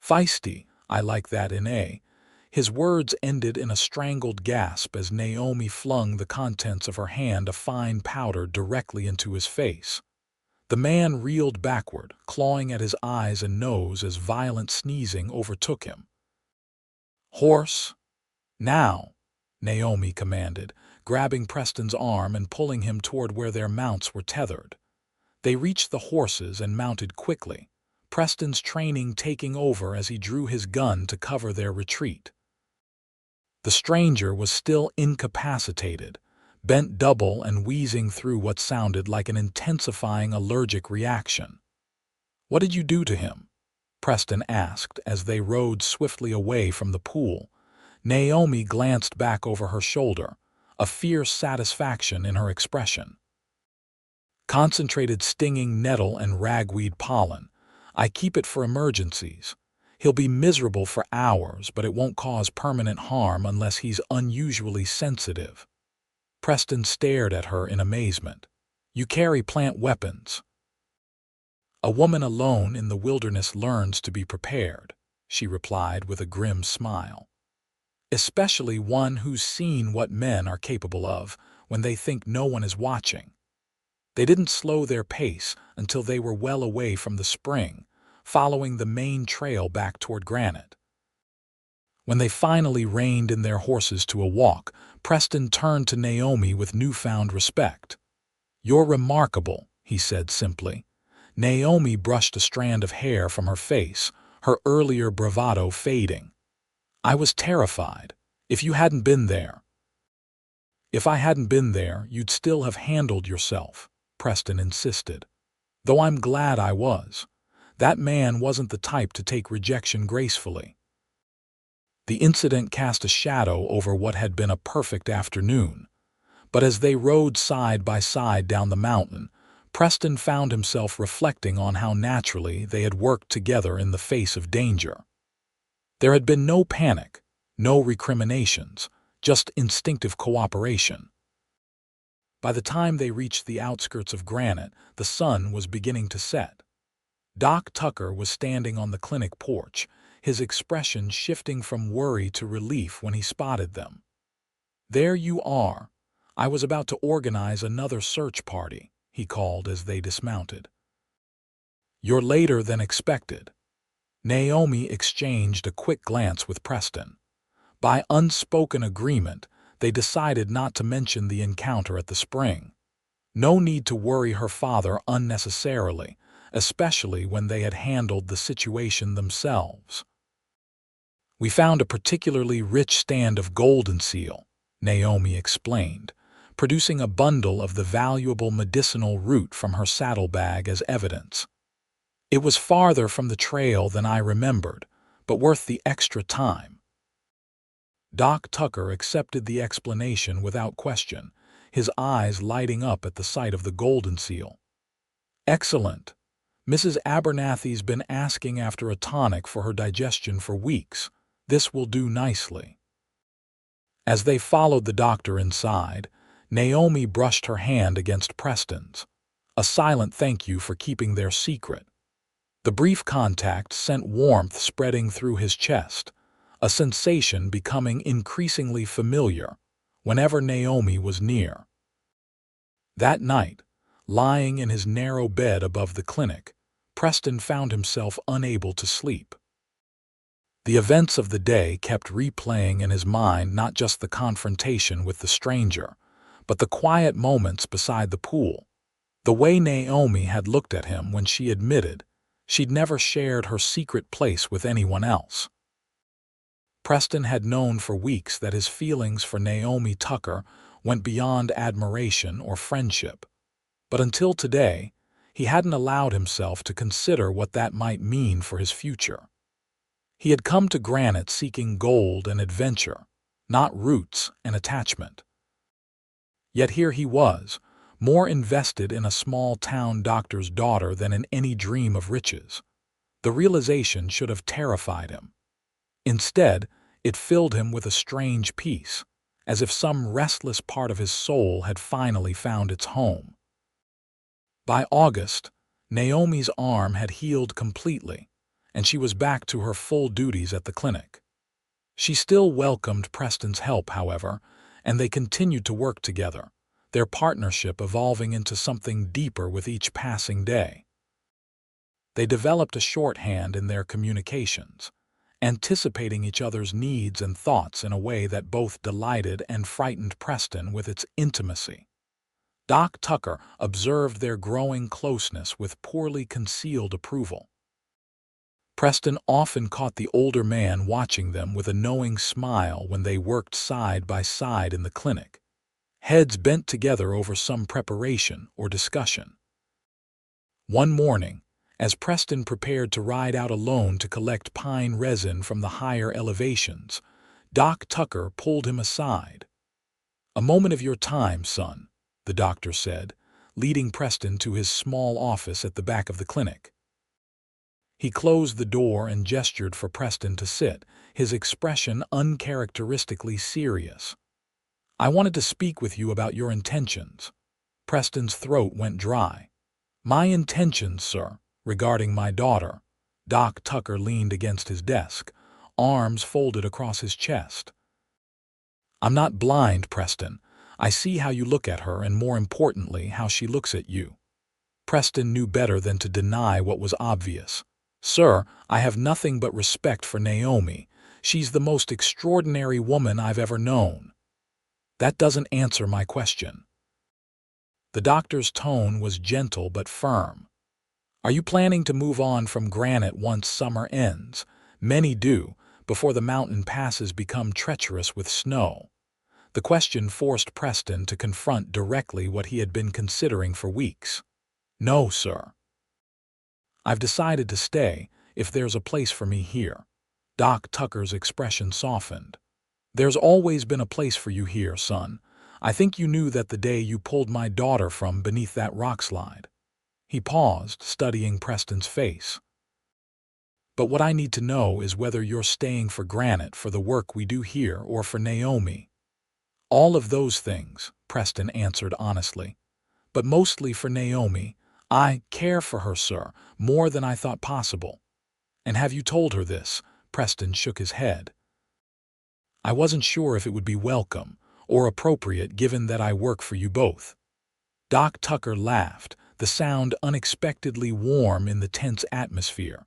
Feisty, I like that in a. His words ended in a strangled gasp as Naomi flung the contents of her hand, a fine powder, directly into his face. The man reeled backward, clawing at his eyes and nose as violent sneezing overtook him. Horse! Now! Naomi commanded, grabbing Preston's arm and pulling him toward where their mounts were tethered. They reached the horses and mounted quickly, Preston's training taking over as he drew his gun to cover their retreat. The stranger was still incapacitated, bent double and wheezing through what sounded like an intensifying allergic reaction. What did you do to him? Preston asked as they rode swiftly away from the pool. Naomi glanced back over her shoulder, a fierce satisfaction in her expression. Concentrated stinging nettle and ragweed pollen. I keep it for emergencies. He'll be miserable for hours, but it won't cause permanent harm unless he's unusually sensitive. Preston stared at her in amazement. You carry plant weapons. A woman alone in the wilderness learns to be prepared, she replied with a grim smile. Especially one who's seen what men are capable of when they think no one is watching. They didn't slow their pace until they were well away from the spring, following the main trail back toward Granite. When they finally reined in their horses to a walk, Preston turned to Naomi with newfound respect. You're remarkable, he said simply. Naomi brushed a strand of hair from her face, her earlier bravado fading. I was terrified. If you hadn't been there. If I hadn't been there, you'd still have handled yourself, Preston insisted. Though I'm glad I was. That man wasn't the type to take rejection gracefully. The incident cast a shadow over what had been a perfect afternoon, but as they rode side by side down the mountain, Preston found himself reflecting on how naturally they had worked together in the face of danger. There had been no panic, no recriminations, just instinctive cooperation. By the time they reached the outskirts of Granite, the sun was beginning to set. Doc Tucker was standing on the clinic porch, his expression shifting from worry to relief when he spotted them. "There you are. I was about to organize another search party," he called as they dismounted. "You're later than expected." Naomi exchanged a quick glance with Preston. By unspoken agreement, they decided not to mention the encounter at the spring. No need to worry her father unnecessarily, especially when they had handled the situation themselves. "We found a particularly rich stand of golden seal," Naomi explained, producing a bundle of the valuable medicinal root from her saddlebag as evidence. "It was farther from the trail than I remembered, but worth the extra time." Doc Tucker accepted the explanation without question, his eyes lighting up at the sight of the golden seal. "Excellent. Mrs. Abernathy's been asking after a tonic for her digestion for weeks. This will do nicely." As they followed the doctor inside, Naomi brushed her hand against Preston's, a silent thank you for keeping their secret. The brief contact sent warmth spreading through his chest, a sensation becoming increasingly familiar whenever Naomi was near. That night, lying in his narrow bed above the clinic, Preston found himself unable to sleep. The events of the day kept replaying in his mind not just the confrontation with the stranger, but the quiet moments beside the pool, the way Naomi had looked at him when she admitted she'd never shared her secret place with anyone else. Preston had known for weeks that his feelings for Naomi Tucker went beyond admiration or friendship, but until today, he hadn't allowed himself to consider what that might mean for his future. He had come to Granite seeking gold and adventure, not roots and attachment. Yet here he was, more invested in a small-town doctor's daughter than in any dream of riches. The realization should have terrified him. Instead, it filled him with a strange peace, as if some restless part of his soul had finally found its home. By August, Naomi's arm had healed completely, and she was back to her full duties at the clinic. She still welcomed Preston's help, however, and they continued to work together, their partnership evolving into something deeper with each passing day. They developed a shorthand in their communications, anticipating each other's needs and thoughts in a way that both delighted and frightened Preston with its intimacy. Doc Tucker observed their growing closeness with poorly concealed approval. Preston often caught the older man watching them with a knowing smile when they worked side by side in the clinic, heads bent together over some preparation or discussion. One morning, as Preston prepared to ride out alone to collect pine resin from the higher elevations, Doc Tucker pulled him aside. "A moment of your time, son," the doctor said, leading Preston to his small office at the back of the clinic. He closed the door and gestured for Preston to sit, his expression uncharacteristically serious. "I wanted to speak with you about your intentions." Preston's throat went dry. "My intentions, sir, regarding my daughter." Doc Tucker leaned against his desk, arms folded across his chest. "I'm not blind, Preston. I see how you look at her and, more importantly, how she looks at you." Preston knew better than to deny what was obvious. "Sir, I have nothing but respect for Naomi. She's the most extraordinary woman I've ever known." "That doesn't answer my question." The doctor's tone was gentle but firm. "Are you planning to move on from Granite once summer ends? Many do, before the mountain passes become treacherous with snow." The question forced Preston to confront directly what he had been considering for weeks. "No, sir. I've decided to stay, if there's a place for me here." Doc Tucker's expression softened. "There's always been a place for you here, son. I think you knew that the day you pulled my daughter from beneath that rockslide." He paused, studying Preston's face. "But what I need to know is whether you're staying for Granite for the work we do here or for Naomi." "All of those things," Preston answered honestly. "But mostly for Naomi. I care for her, sir, more than I thought possible." "And have you told her this?" Preston shook his head. "I wasn't sure if it would be welcome or appropriate given that I work for you both." Doc Tucker laughed, the sound unexpectedly warm in the tense atmosphere.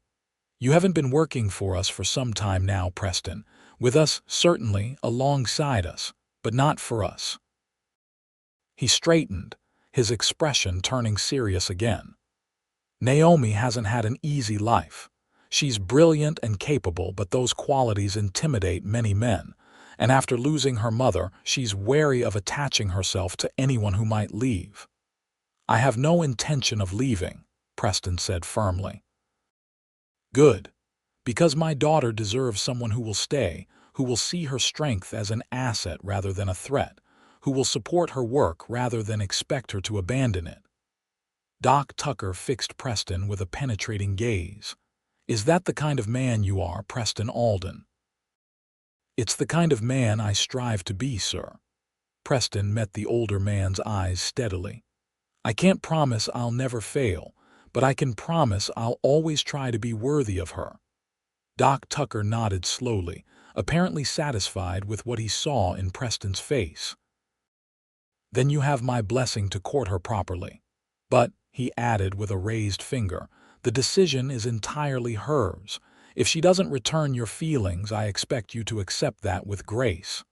"You haven't been working for us for some time now, Preston. With us, certainly, alongside us, but not for us." He straightened, his expression turning serious again. "Naomi hasn't had an easy life. She's brilliant and capable, but those qualities intimidate many men, and after losing her mother, she's wary of attaching herself to anyone who might leave." "I have no intention of leaving," Preston said firmly. "Good. Because my daughter deserves someone who will stay, who will see her strength as an asset rather than a threat, who will support her work rather than expect her to abandon it." Doc Tucker fixed Preston with a penetrating gaze. "Is that the kind of man you are, Preston Alden?" "It's the kind of man I strive to be, sir." Preston met the older man's eyes steadily. "I can't promise I'll never fail, but I can promise I'll always try to be worthy of her." Doc Tucker nodded slowly, apparently satisfied with what he saw in Preston's face. "Then you have my blessing to court her properly. But," he added with a raised finger, "the decision is entirely hers. If she doesn't return your feelings, I expect you to accept that with grace."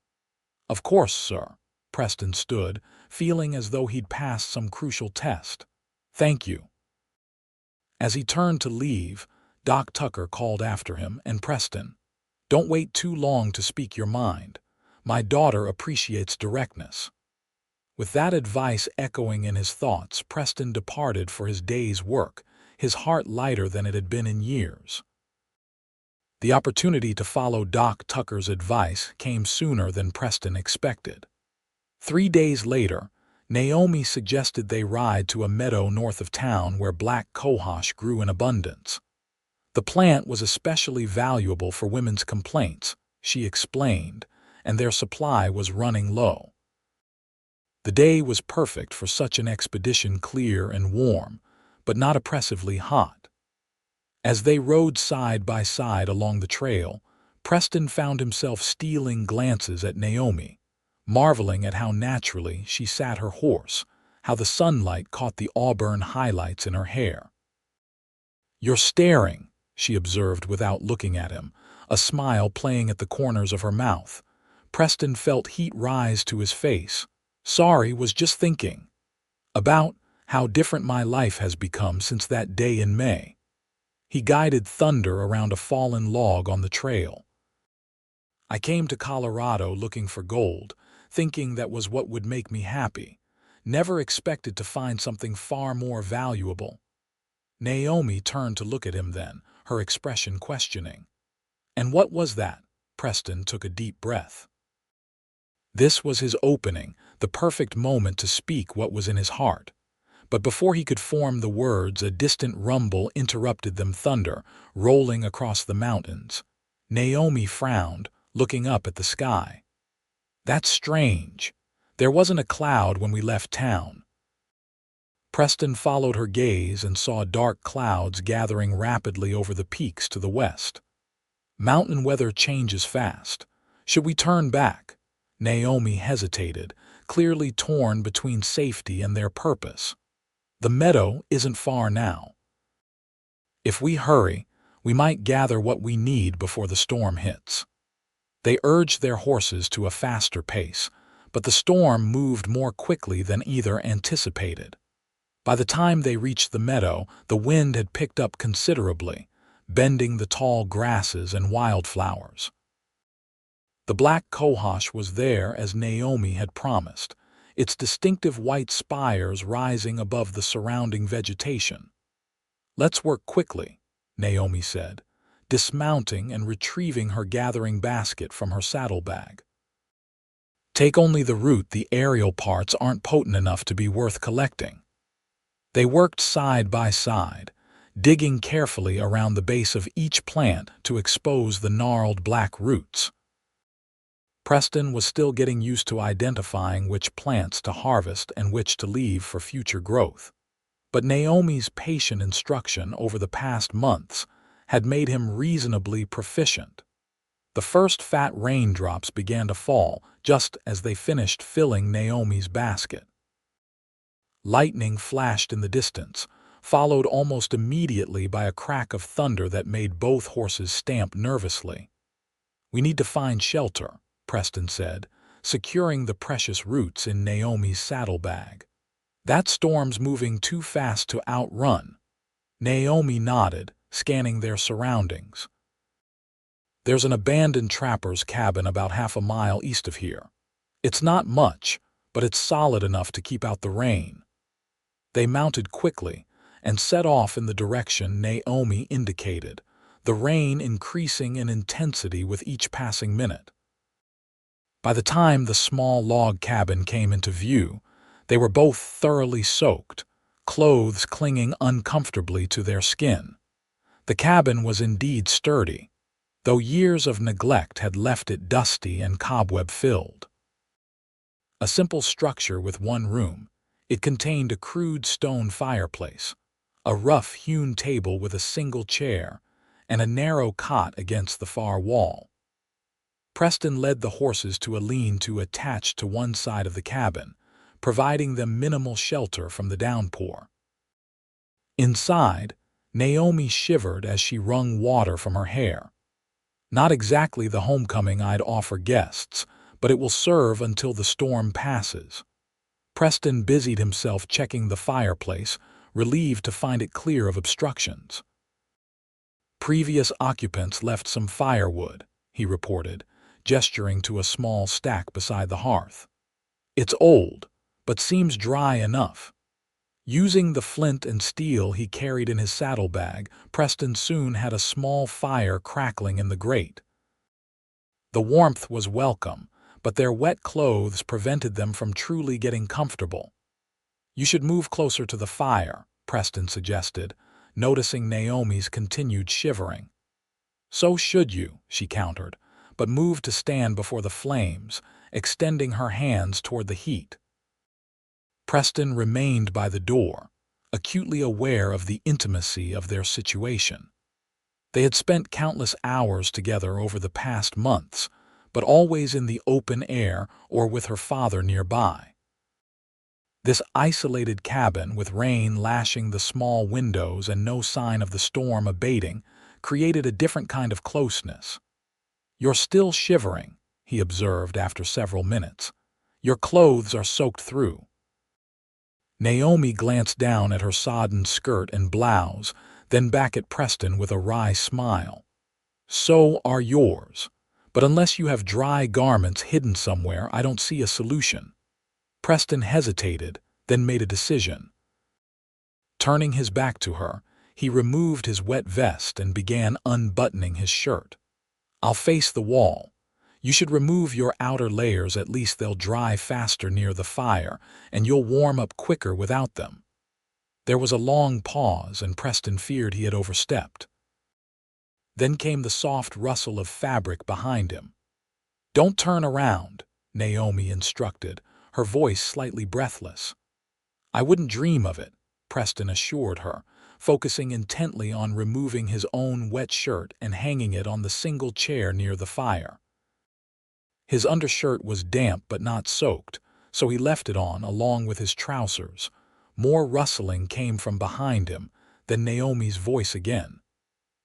"Of course, sir." Preston stood, feeling as though he'd passed some crucial test. "Thank you." As he turned to leave, Doc Tucker called after him, "And Preston, don't wait too long to speak your mind. My daughter appreciates directness." With that advice echoing in his thoughts, Preston departed for his day's work, his heart lighter than it had been in years. The opportunity to follow Doc Tucker's advice came sooner than Preston expected. 3 days later, Naomi suggested they ride to a meadow north of town where black cohosh grew in abundance. The plant was especially valuable for women's complaints, she explained, and their supply was running low. The day was perfect for such an expedition, clear and warm, but not oppressively hot. As they rode side by side along the trail, Preston found himself stealing glances at Naomi, marveling at how naturally she sat her horse, how the sunlight caught the auburn highlights in her hair. "You're staring," she observed without looking at him, a smile playing at the corners of her mouth. Preston felt heat rise to his face. "Sorry, was just thinking about how different my life has become since that day in May." He guided Thunder around a fallen log on the trail. "I came to Colorado looking for gold, thinking that was what would make me happy. Never expected to find something far more valuable." Naomi turned to look at him then, her expression questioning. "And what was that?" Preston took a deep breath. This was his opening, the perfect moment to speak what was in his heart. But before he could form the words, a distant rumble interrupted them. Thunder, rolling across the mountains. Naomi frowned, looking up at the sky. "That's strange. There wasn't a cloud when we left town." Preston followed her gaze and saw dark clouds gathering rapidly over the peaks to the west. "Mountain weather changes fast. Should we turn back?" Naomi hesitated, clearly torn between safety and their purpose. "The meadow isn't far now. If we hurry, we might gather what we need before the storm hits." They urged their horses to a faster pace, but the storm moved more quickly than either anticipated. By the time they reached the meadow, the wind had picked up considerably, bending the tall grasses and wildflowers. The black cohosh was there as Naomi had promised, its distinctive white spires rising above the surrounding vegetation. "Let's work quickly," Naomi said, dismounting and retrieving her gathering basket from her saddlebag. "Take only the root, the aerial parts aren't potent enough to be worth collecting." They worked side by side, digging carefully around the base of each plant to expose the gnarled black roots. Preston was still getting used to identifying which plants to harvest and which to leave for future growth. But Naomi's patient instruction over the past months had made him reasonably proficient. The first fat raindrops began to fall just as they finished filling Naomi's basket. Lightning flashed in the distance, followed almost immediately by a crack of thunder that made both horses stamp nervously. "We need to find shelter," Preston said, securing the precious roots in Naomi's saddlebag. "That storm's moving too fast to outrun." Naomi nodded, scanning their surroundings. "There's an abandoned trapper's cabin about half a mile east of here. It's not much, but it's solid enough to keep out the rain." They mounted quickly and set off in the direction Naomi indicated, the rain increasing in intensity with each passing minute. By the time the small log cabin came into view, they were both thoroughly soaked, clothes clinging uncomfortably to their skin. The cabin was indeed sturdy, though years of neglect had left it dusty and cobweb-filled. A simple structure with one room, it contained a crude stone fireplace, a rough-hewn table with a single chair, and a narrow cot against the far wall. Preston led the horses to a lean-to attached to one side of the cabin, providing them minimal shelter from the downpour. Inside, Naomi shivered as she wrung water from her hair. "Not exactly the homecoming I'd offer guests, but it will serve until the storm passes." Preston busied himself checking the fireplace, relieved to find it clear of obstructions. "Previous occupants left some firewood," he reported, gesturing to a small stack beside the hearth. "It's old, but seems dry enough." Using the flint and steel he carried in his saddlebag, Preston soon had a small fire crackling in the grate. The warmth was welcome, but their wet clothes prevented them from truly getting comfortable. "You should move closer to the fire," Preston suggested, noticing Naomi's continued shivering. "So should you," she countered, but moved to stand before the flames, extending her hands toward the heat. Preston remained by the door, acutely aware of the intimacy of their situation. They had spent countless hours together over the past months, but always in the open air or with her father nearby. This isolated cabin, with rain lashing the small windows and no sign of the storm abating, created a different kind of closeness. "You're still shivering," he observed after several minutes. "Your clothes are soaked through." Naomi glanced down at her sodden skirt and blouse, then back at Preston with a wry smile. "So are yours. But unless you have dry garments hidden somewhere, I don't see a solution." Preston hesitated, then made a decision. Turning his back to her, he removed his wet vest and began unbuttoning his shirt. "I'll face the wall. You should remove your outer layers, at least they'll dry faster near the fire, and you'll warm up quicker without them." There was a long pause, and Preston feared he had overstepped. Then came the soft rustle of fabric behind him. "Don't turn around," Naomi instructed, her voice slightly breathless. "I wouldn't dream of it," Preston assured her, focusing intently on removing his own wet shirt and hanging it on the single chair near the fire. His undershirt was damp but not soaked, so he left it on along with his trousers. More rustling came from behind him, then Naomi's voice again.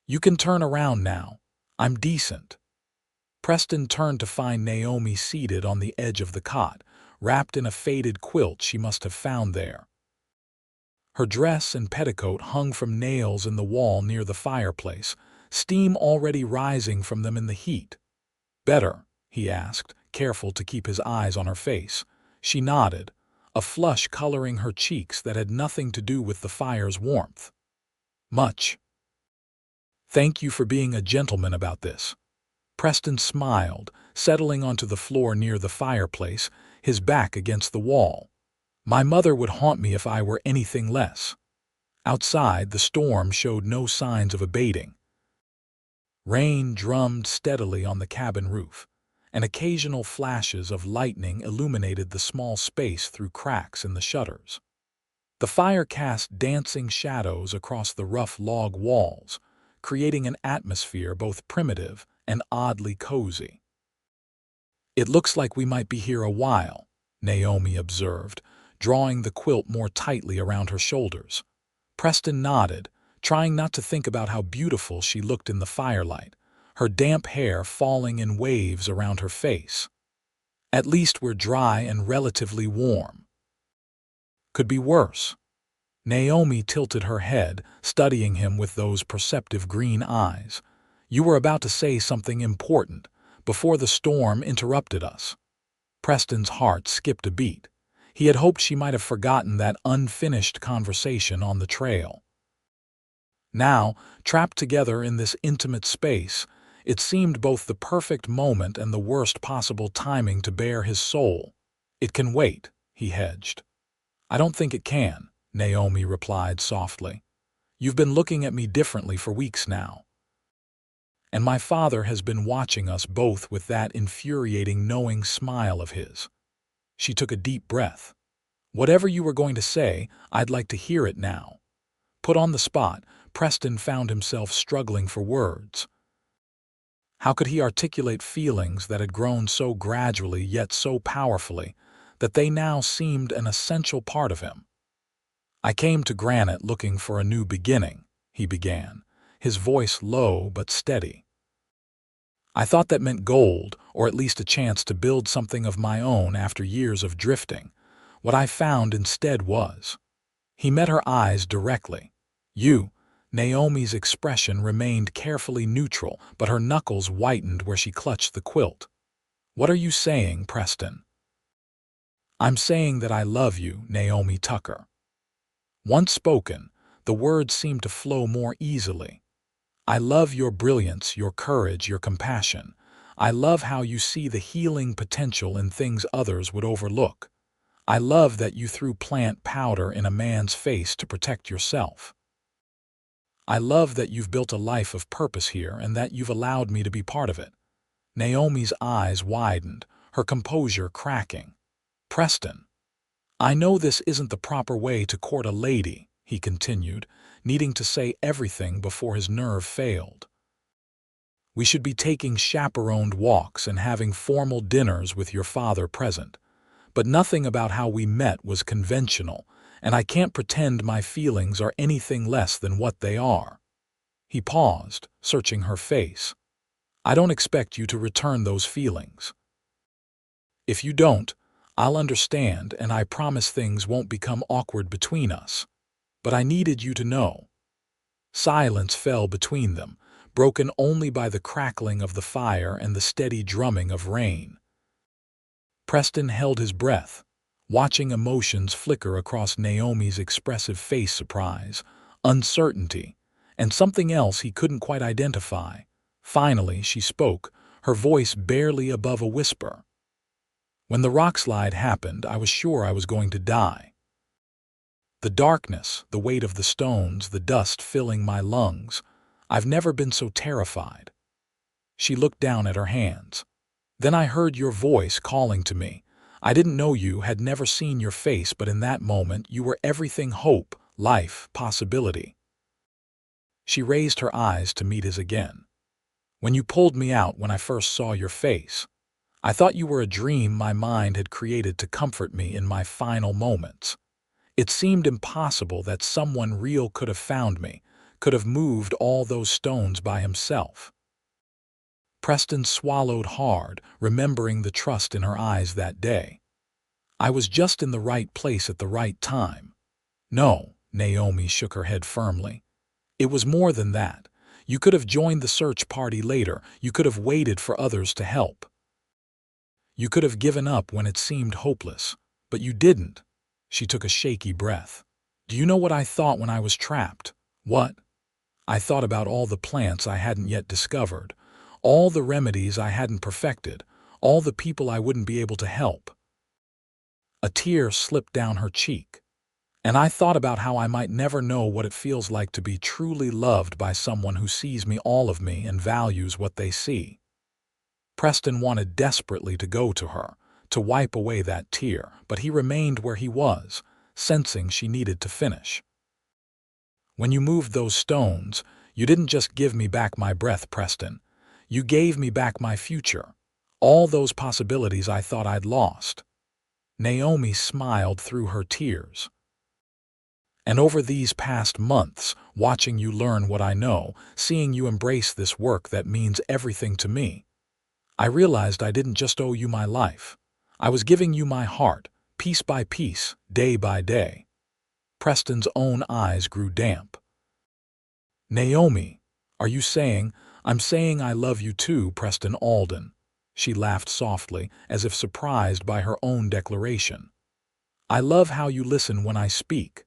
"You can turn around now. I'm decent." Preston turned to find Naomi seated on the edge of the cot, wrapped in a faded quilt she must have found there. Her dress and petticoat hung from nails in the wall near the fireplace, steam already rising from them in the heat. "Better?" he asked, careful to keep his eyes on her face. She nodded, a flush coloring her cheeks that had nothing to do with the fire's warmth. "Much. Thank you for being a gentleman about this." Preston smiled, settling onto the floor near the fireplace, his back against the wall. "My mother would haunt me if I were anything less." Outside, the storm showed no signs of abating. Rain drummed steadily on the cabin roof, and occasional flashes of lightning illuminated the small space through cracks in the shutters. The fire cast dancing shadows across the rough log walls, creating an atmosphere both primitive and oddly cozy. "It looks like we might be here a while," Naomi observed, drawing the quilt more tightly around her shoulders. Preston nodded, trying not to think about how beautiful she looked in the firelight, her damp hair falling in waves around her face. "At least we're dry and relatively warm." "Could be worse." Naomi tilted her head, studying him with those perceptive green eyes. "You were about to say something important, before the storm interrupted us." Preston's heart skipped a beat. He had hoped she might have forgotten that unfinished conversation on the trail. Now, trapped together in this intimate space, it seemed both the perfect moment and the worst possible timing to bare his soul. "It can wait," he hedged. "I don't think it can," Naomi replied softly. "You've been looking at me differently for weeks now. And my father has been watching us both with that infuriating knowing smile of his." She took a deep breath. "Whatever you were going to say, I'd like to hear it now." Put on the spot, Preston found himself struggling for words. How could he articulate feelings that had grown so gradually yet so powerfully that they now seemed an essential part of him? "I came to Granite looking for a new beginning," he began, his voice low but steady. "I thought that meant gold, or at least a chance to build something of my own after years of drifting. What I found instead was—" He met her eyes directly. "You." Naomi's expression remained carefully neutral, but her knuckles whitened where she clutched the quilt. "What are you saying, Preston?" "I'm saying that I love you, Naomi Tucker." Once spoken, the words seemed to flow more easily. "I love your brilliance, your courage, your compassion. I love how you see the healing potential in things others would overlook. I love that you threw plant powder in a man's face to protect yourself. I love that you've built a life of purpose here and that you've allowed me to be part of it." Naomi's eyes widened, her composure cracking. "Preston, I know this isn't the proper way to court a lady," he continued, needing to say everything before his nerve failed. "We should be taking chaperoned walks and having formal dinners with your father present. But nothing about how we met was conventional, and I can't pretend my feelings are anything less than what they are." He paused, searching her face. "I don't expect you to return those feelings. If you don't, I'll understand, and I promise things won't become awkward between us. But I needed you to know." Silence fell between them, broken only by the crackling of the fire and the steady drumming of rain. Preston held his breath, watching emotions flicker across Naomi's expressive face: surprise, uncertainty, and something else he couldn't quite identify. Finally, she spoke, her voice barely above a whisper. "When the rockslide happened, I was sure I was going to die. The darkness, the weight of the stones, the dust filling my lungs. I've never been so terrified." She looked down at her hands. "Then I heard your voice calling to me. I didn't know you, had never seen your face, but in that moment you were everything: hope, life, possibility." She raised her eyes to meet his again. "When you pulled me out, when I first saw your face, I thought you were a dream my mind had created to comfort me in my final moments. It seemed impossible that someone real could have found me, could have moved all those stones by himself." Preston swallowed hard, remembering the trust in her eyes that day. "I was just in the right place at the right time." "No," Naomi shook her head firmly. "It was more than that. You could have joined the search party later. You could have waited for others to help. You could have given up when it seemed hopeless. But you didn't." She took a shaky breath. "Do you know what I thought when I was trapped?" "What?" "I thought about all the plants I hadn't yet discovered, all the remedies I hadn't perfected, all the people I wouldn't be able to help." A tear slipped down her cheek. And I thought about how I might never know what it feels like to be truly loved by someone who sees me, all of me, and values what they see. Preston wanted desperately to go to her, to wipe away that tear, but he remained where he was, sensing she needed to finish. When you moved those stones, you didn't just give me back my breath, Preston. You gave me back my future. All those possibilities I thought I'd lost. Naomi smiled through her tears. And over these past months, watching you learn what I know, seeing you embrace this work that means everything to me, I realized I didn't just owe you my life. I was giving you my heart, piece by piece, day by day. Preston's own eyes grew damp. Naomi, are you saying, I'm saying I love you too, Preston Alden? She laughed softly, as if surprised by her own declaration. I love how you listen when I speak.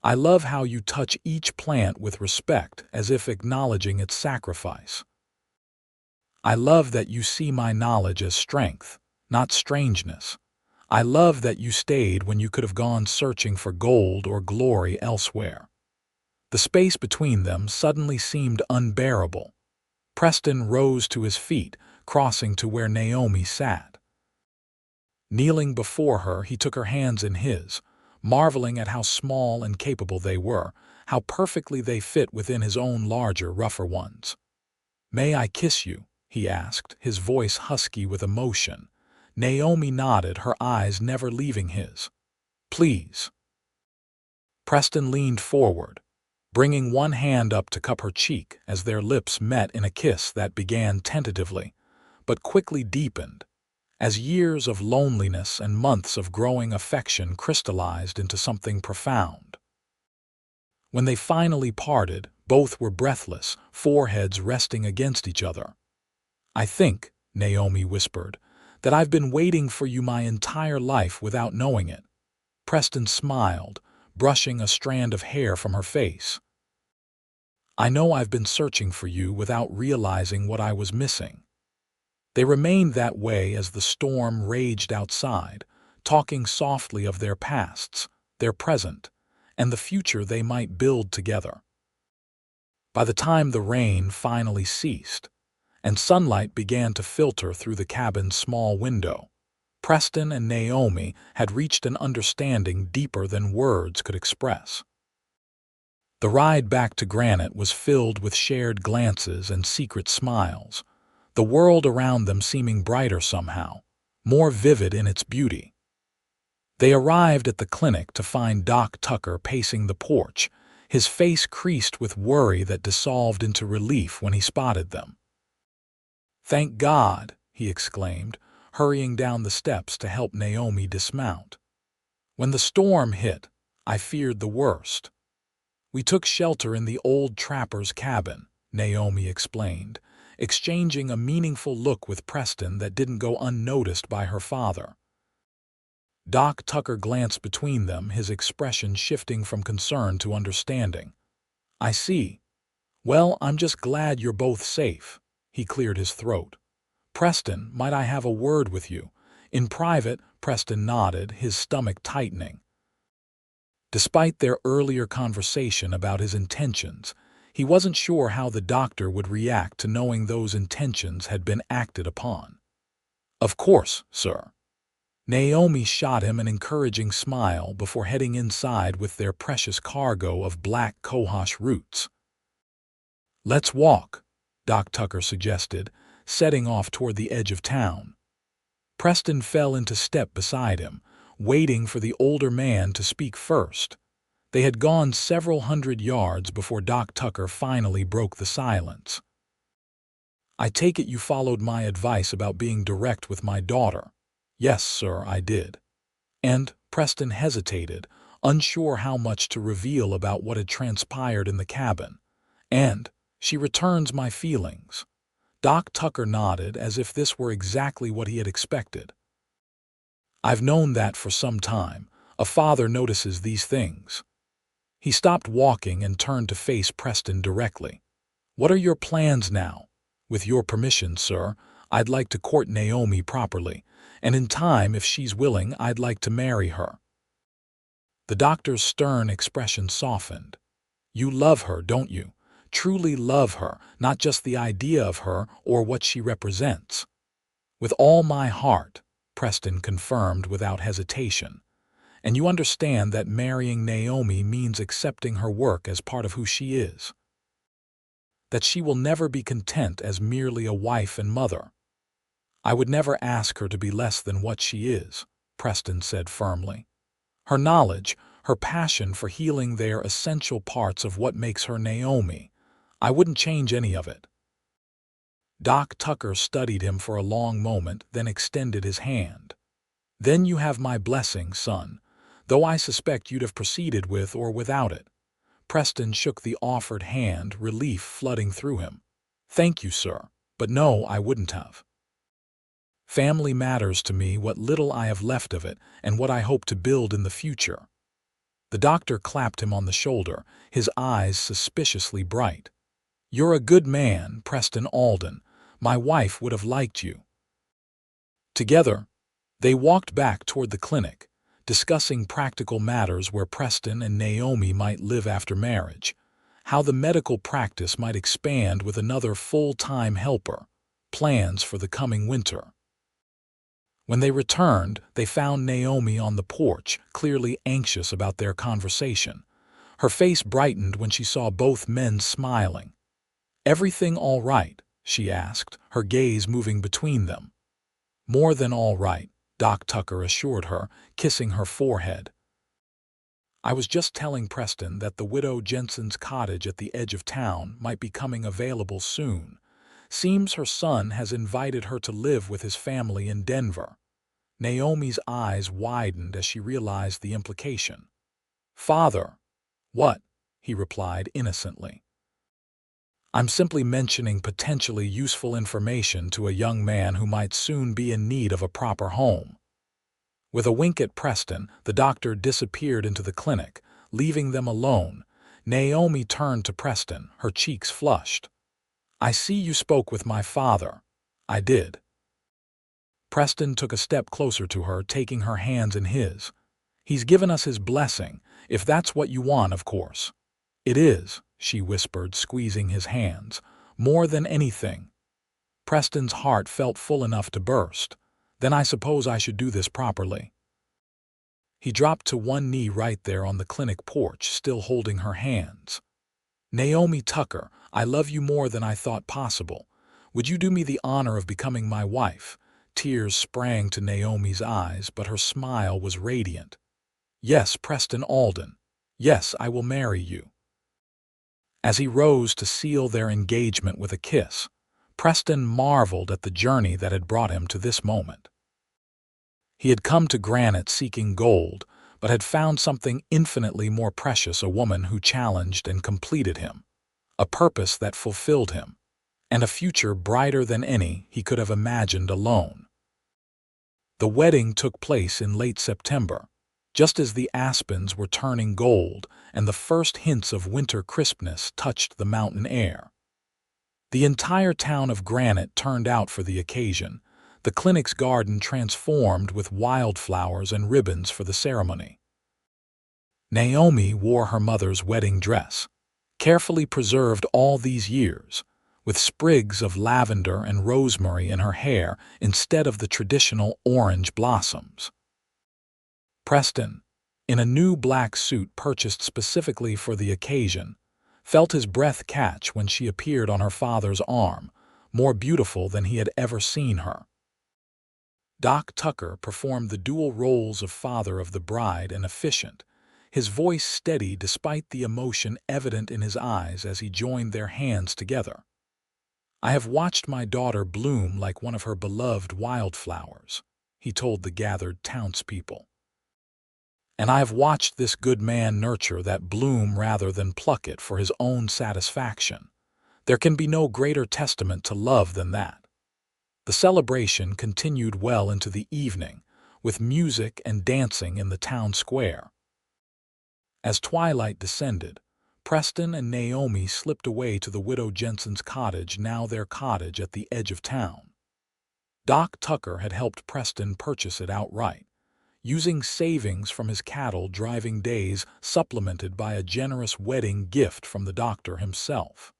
I love how you touch each plant with respect, as if acknowledging its sacrifice. I love that you see my knowledge as strength, not strangeness. I love that you stayed when you could have gone searching for gold or glory elsewhere. The space between them suddenly seemed unbearable. Preston rose to his feet, crossing to where Naomi sat. Kneeling before her, he took her hands in his, marveling at how small and capable they were, how perfectly they fit within his own larger, rougher ones. "May I kiss you?" he asked, his voice husky with emotion. Naomi nodded, her eyes never leaving his. "Please." Preston leaned forward, bringing one hand up to cup her cheek as their lips met in a kiss that began tentatively, but quickly deepened, as years of loneliness and months of growing affection crystallized into something profound. When they finally parted, both were breathless, foreheads resting against each other. "I think," Naomi whispered, "that I've been waiting for you my entire life without knowing it." Preston smiled, brushing a strand of hair from her face. "I know I've been searching for you without realizing what I was missing." They remained that way as the storm raged outside, talking softly of their pasts, their present, and the future they might build together. By the time the rain finally ceased, and sunlight began to filter through the cabin's small window, Preston and Naomi had reached an understanding deeper than words could express. The ride back to Granite was filled with shared glances and secret smiles, the world around them seeming brighter somehow, more vivid in its beauty. They arrived at the clinic to find Doc Tucker pacing the porch, his face creased with worry that dissolved into relief when he spotted them. "Thank God!" he exclaimed, hurrying down the steps to help Naomi dismount. "When the storm hit, I feared the worst. We took shelter in the old trapper's cabin," Naomi explained, exchanging a meaningful look with Preston that didn't go unnoticed by her father. Doc Tucker glanced between them, his expression shifting from concern to understanding. "I see. Well, I'm just glad you're both safe." He cleared his throat. "Preston, might I have a word with you?" "In private," Preston nodded, his stomach tightening. Despite their earlier conversation about his intentions, he wasn't sure how the doctor would react to knowing those intentions had been acted upon. "Of course, sir." Naomi shot him an encouraging smile before heading inside with their precious cargo of black cohosh roots. "Let's walk," Doc Tucker suggested, setting off toward the edge of town. Preston fell into step beside him, waiting for the older man to speak first. They had gone several hundred yards before Doc Tucker finally broke the silence. "I take it you followed my advice about being direct with my daughter." "Yes, sir, I did." And Preston hesitated, unsure how much to reveal about what had transpired in the cabin. "And she returns my feelings." Doc Tucker nodded as if this were exactly what he had expected. "I've known that for some time. A father notices these things." He stopped walking and turned to face Preston directly. "What are your plans now?" "With your permission, sir, I'd like to court Naomi properly, and in time, if she's willing, I'd like to marry her." The doctor's stern expression softened. You love her, don't you? Truly love her, not just the idea of her or what she represents. With all my heart, Preston confirmed without hesitation. And you understand that marrying Naomi means accepting her work as part of who she is. That she will never be content as merely a wife and mother. I would never ask her to be less than what she is, Preston said firmly. Her knowledge, her passion for healing, they are essential parts of what makes her Naomi. I wouldn't change any of it. Doc Tucker studied him for a long moment, then extended his hand. Then you have my blessing, son, though I suspect you'd have proceeded with or without it. Preston shook the offered hand, relief flooding through him. Thank you, sir, but no, I wouldn't have. Family matters to me, what little I have left of it, and what I hope to build in the future. The doctor clapped him on the shoulder, his eyes suspiciously bright. You're a good man, Preston Alden. My wife would have liked you. Together, they walked back toward the clinic, discussing practical matters where Preston and Naomi might live after marriage, how the medical practice might expand with another full-time helper, plans for the coming winter. When they returned, they found Naomi on the porch, clearly anxious about their conversation. Her face brightened when she saw both men smiling. Everything all right? She asked, her gaze moving between them. More than all right, Doc Tucker assured her, kissing her forehead. I was just telling Preston that the widow Jensen's cottage at the edge of town might be coming available soon. Seems her son has invited her to live with his family in Denver. Naomi's eyes widened as she realized the implication. Father, what? He replied innocently. I'm simply mentioning potentially useful information to a young man who might soon be in need of a proper home. With a wink at Preston, the doctor disappeared into the clinic, leaving them alone. Naomi turned to Preston, her cheeks flushed. I see you spoke with my father. I did. Preston took a step closer to her, taking her hands in his. He's given us his blessing, if that's what you want, of course. It is, she whispered, squeezing his hands. More than anything. Preston's heart felt full enough to burst. Then I suppose I should do this properly. He dropped to one knee right there on the clinic porch, still holding her hands. Naomi Tucker, I love you more than I thought possible. Would you do me the honor of becoming my wife? Tears sprang to Naomi's eyes, but her smile was radiant. Yes, Preston Alden. Yes, I will marry you. As he rose to seal their engagement with a kiss, Preston marveled at the journey that had brought him to this moment. He had come to Granite seeking gold, but had found something infinitely more precious, a woman who challenged and completed him, a purpose that fulfilled him, and a future brighter than any he could have imagined alone. The wedding took place in late September, just as the aspens were turning gold and the first hints of winter crispness touched the mountain air. The entire town of Granite turned out for the occasion, the clinic's garden transformed with wildflowers and ribbons for the ceremony. Naomi wore her mother's wedding dress, carefully preserved all these years, with sprigs of lavender and rosemary in her hair instead of the traditional orange blossoms. Preston, in a new black suit purchased specifically for the occasion, felt his breath catch when she appeared on her father's arm, more beautiful than he had ever seen her. Doc Tucker performed the dual roles of father of the bride and officiant, his voice steady despite the emotion evident in his eyes as he joined their hands together. I have watched my daughter bloom like one of her beloved wildflowers, he told the gathered townspeople. And I have watched this good man nurture that bloom rather than pluck it for his own satisfaction. There can be no greater testament to love than that. The celebration continued well into the evening, with music and dancing in the town square. As twilight descended, Preston and Naomi slipped away to the widow Jensen's cottage, now their cottage at the edge of town. Doc Tucker had helped Preston purchase it outright. using savings from his cattle driving days supplemented by a generous wedding gift from the doctor himself.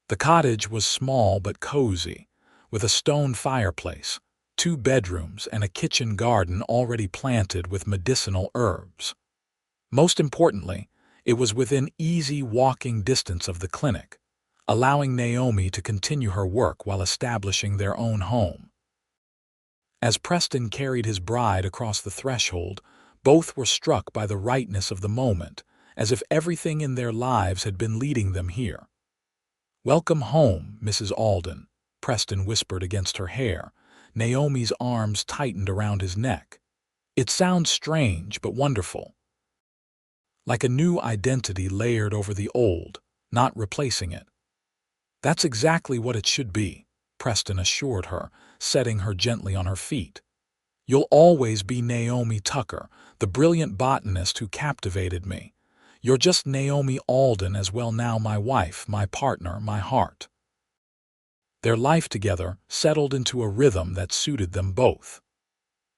The cottage was small but cozy, with a stone fireplace, 2 bedrooms, and a kitchen garden already planted with medicinal herbs. Most importantly, it was within easy walking distance of the clinic, allowing Naomi to continue her work while establishing their own home. As Preston carried his bride across the threshold, both were struck by the rightness of the moment, as if everything in their lives had been leading them here. "Welcome home, Mrs. Alden," Preston whispered against her hair. Naomi's arms tightened around his neck. "It sounds strange but wonderful. Like a new identity layered over the old, not replacing it." "That's exactly what it should be," Preston assured her, setting her gently on her feet. "You'll always be Naomi Tucker, the brilliant botanist who captivated me. You're just Naomi Alden as well now, my wife, my partner, my heart." Their life together settled into a rhythm that suited them both.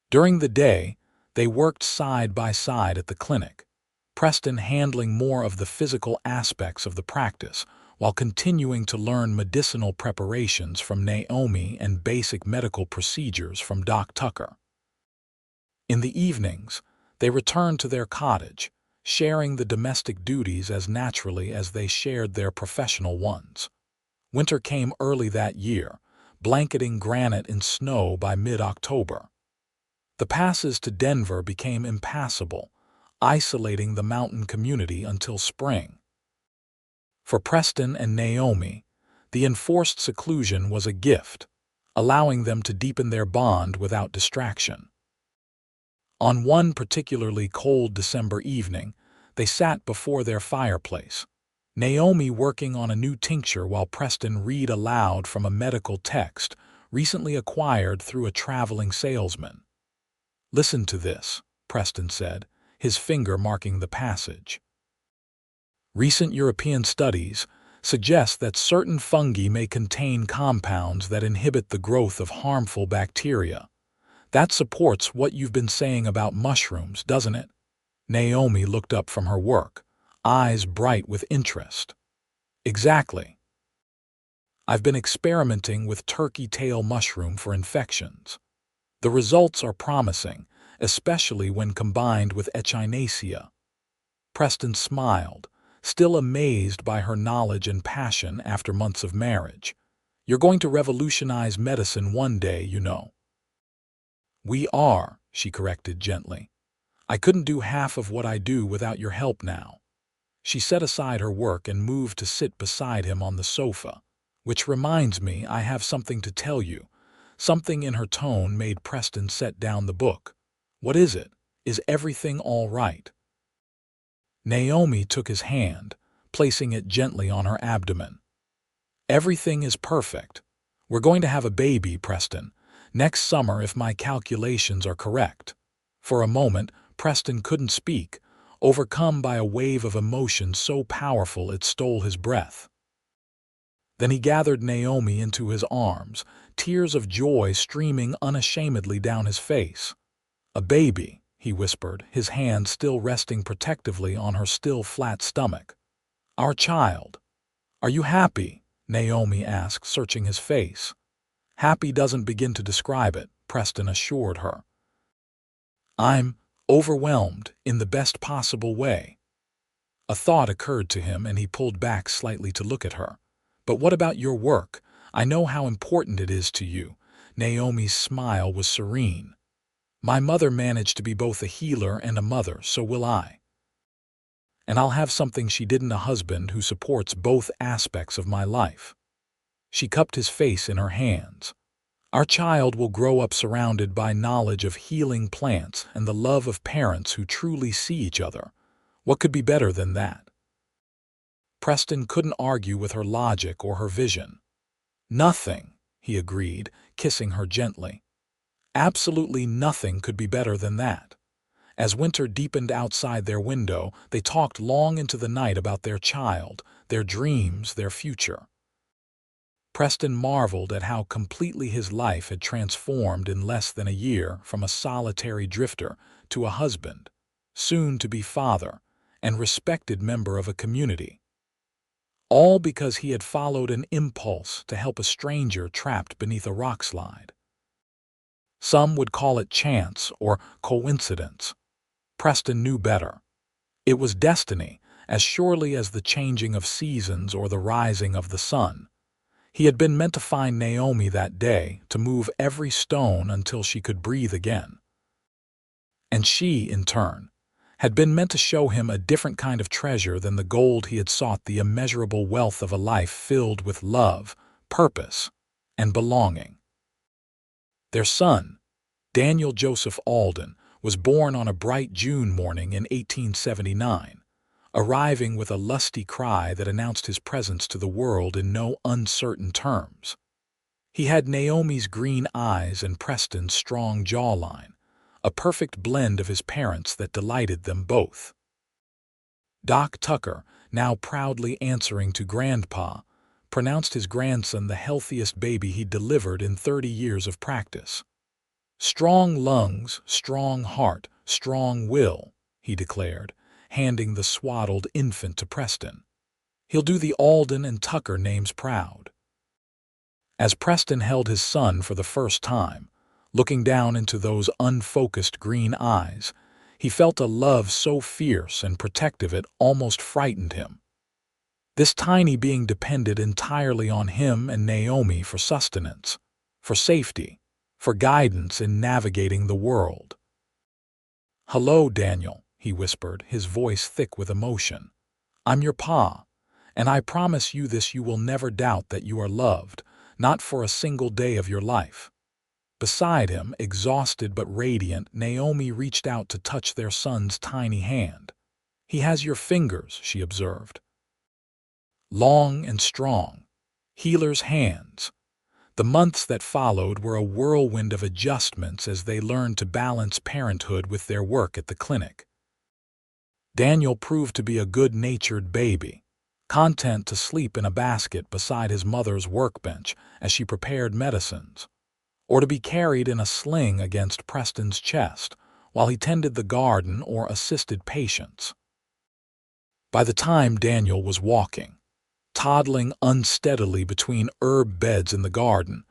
During the day, they worked side by side at the clinic, Preston handling more of the physical aspects of the practice, while continuing to learn medicinal preparations from Naomi and basic medical procedures from Doc Tucker. In the evenings, they returned to their cottage, sharing the domestic duties as naturally as they shared their professional ones. Winter came early that year, blanketing granite in snow by mid-October. The passes to Denver became impassable, isolating the mountain community until spring. For Preston and Naomi, the enforced seclusion was a gift, allowing them to deepen their bond without distraction. On one particularly cold December evening, they sat before their fireplace, Naomi working on a new tincture while Preston read aloud from a medical text recently acquired through a traveling salesman. "Listen to this," Preston said, his finger marking the passage. "Recent European studies suggest that certain fungi may contain compounds that inhibit the growth of harmful bacteria. That supports what you've been saying about mushrooms, doesn't it?" Naomi looked up from her work, eyes bright with interest. "Exactly. I've been experimenting with turkey tail mushroom for infections. The results are promising, especially when combined with echinacea." Preston smiled, still amazed by her knowledge and passion after months of marriage. "You're going to revolutionize medicine one day, you know." "We are," she corrected gently. "I couldn't do half of what I do without your help now." She set aside her work and moved to sit beside him on the sofa. "Which reminds me, I have something to tell you." Something in her tone made Preston set down the book. "What is it? Is everything all right?" Naomi took his hand, placing it gently on her abdomen. "Everything is perfect. We're going to have a baby, Preston, next summer if my calculations are correct." For a moment, Preston couldn't speak, overcome by a wave of emotion so powerful it stole his breath. Then he gathered Naomi into his arms, tears of joy streaming unashamedly down his face. "A baby," he whispered, his hand still resting protectively on her still flat stomach. "Our child." "Are you happy?" Naomi asked, searching his face. "Happy doesn't begin to describe it," Preston assured her. "I'm overwhelmed in the best possible way." A thought occurred to him and he pulled back slightly to look at her. "But what about your work? I know how important it is to you." Naomi's smile was serene. "My mother managed to be both a healer and a mother, so will I. And I'll have something she didn't, a husband who supports both aspects of my life." She cupped his face in her hands. "Our child will grow up surrounded by knowledge of healing plants and the love of parents who truly see each other. What could be better than that?" Preston couldn't argue with her logic or her vision. "Nothing," he agreed, kissing her gently. "Absolutely nothing could be better than that." As winter deepened outside their window, they talked long into the night about their child, their dreams, their future. Preston marveled at how completely his life had transformed in less than a year, from a solitary drifter to a husband, soon to be father, and respected member of a community. All because he had followed an impulse to help a stranger trapped beneath a rockslide. Some would call it chance or coincidence. Preston knew better. It was destiny, as surely as the changing of seasons or the rising of the sun. He had been meant to find Naomi that day, to move every stone until she could breathe again. And she, in turn, had been meant to show him a different kind of treasure than the gold he had sought, the immeasurable wealth of a life filled with love, purpose, and belonging. Their son, Daniel Joseph Alden, was born on a bright June morning in 1879, arriving with a lusty cry that announced his presence to the world in no uncertain terms. He had Naomi's green eyes and Preston's strong jawline, a perfect blend of his parents that delighted them both. Doc Tucker, now proudly answering to Grandpa, pronounced his grandson the healthiest baby he'd delivered in 30 years of practice. "Strong lungs, strong heart, strong will," he declared, handing the swaddled infant to Preston. "He'll do the Alden and Tucker names proud." As Preston held his son for the first time, looking down into those unfocused green eyes, he felt a love so fierce and protective it almost frightened him. This tiny being depended entirely on him and Naomi for sustenance, for safety, for guidance in navigating the world. "Hello, Daniel," he whispered, his voice thick with emotion. "I'm your pa, and I promise you this: you will never doubt that you are loved, not for a single day of your life." Beside him, exhausted but radiant, Naomi reached out to touch their son's tiny hand. "He has your fingers," she observed. "Long and strong. Healer's hands." The months that followed were a whirlwind of adjustments as they learned to balance parenthood with their work at the clinic. Daniel proved to be a good-natured baby, content to sleep in a basket beside his mother's workbench as she prepared medicines, or to be carried in a sling against Preston's chest while he tended the garden or assisted patients. By the time Daniel was walking, toddling unsteadily between herb beds in the garden,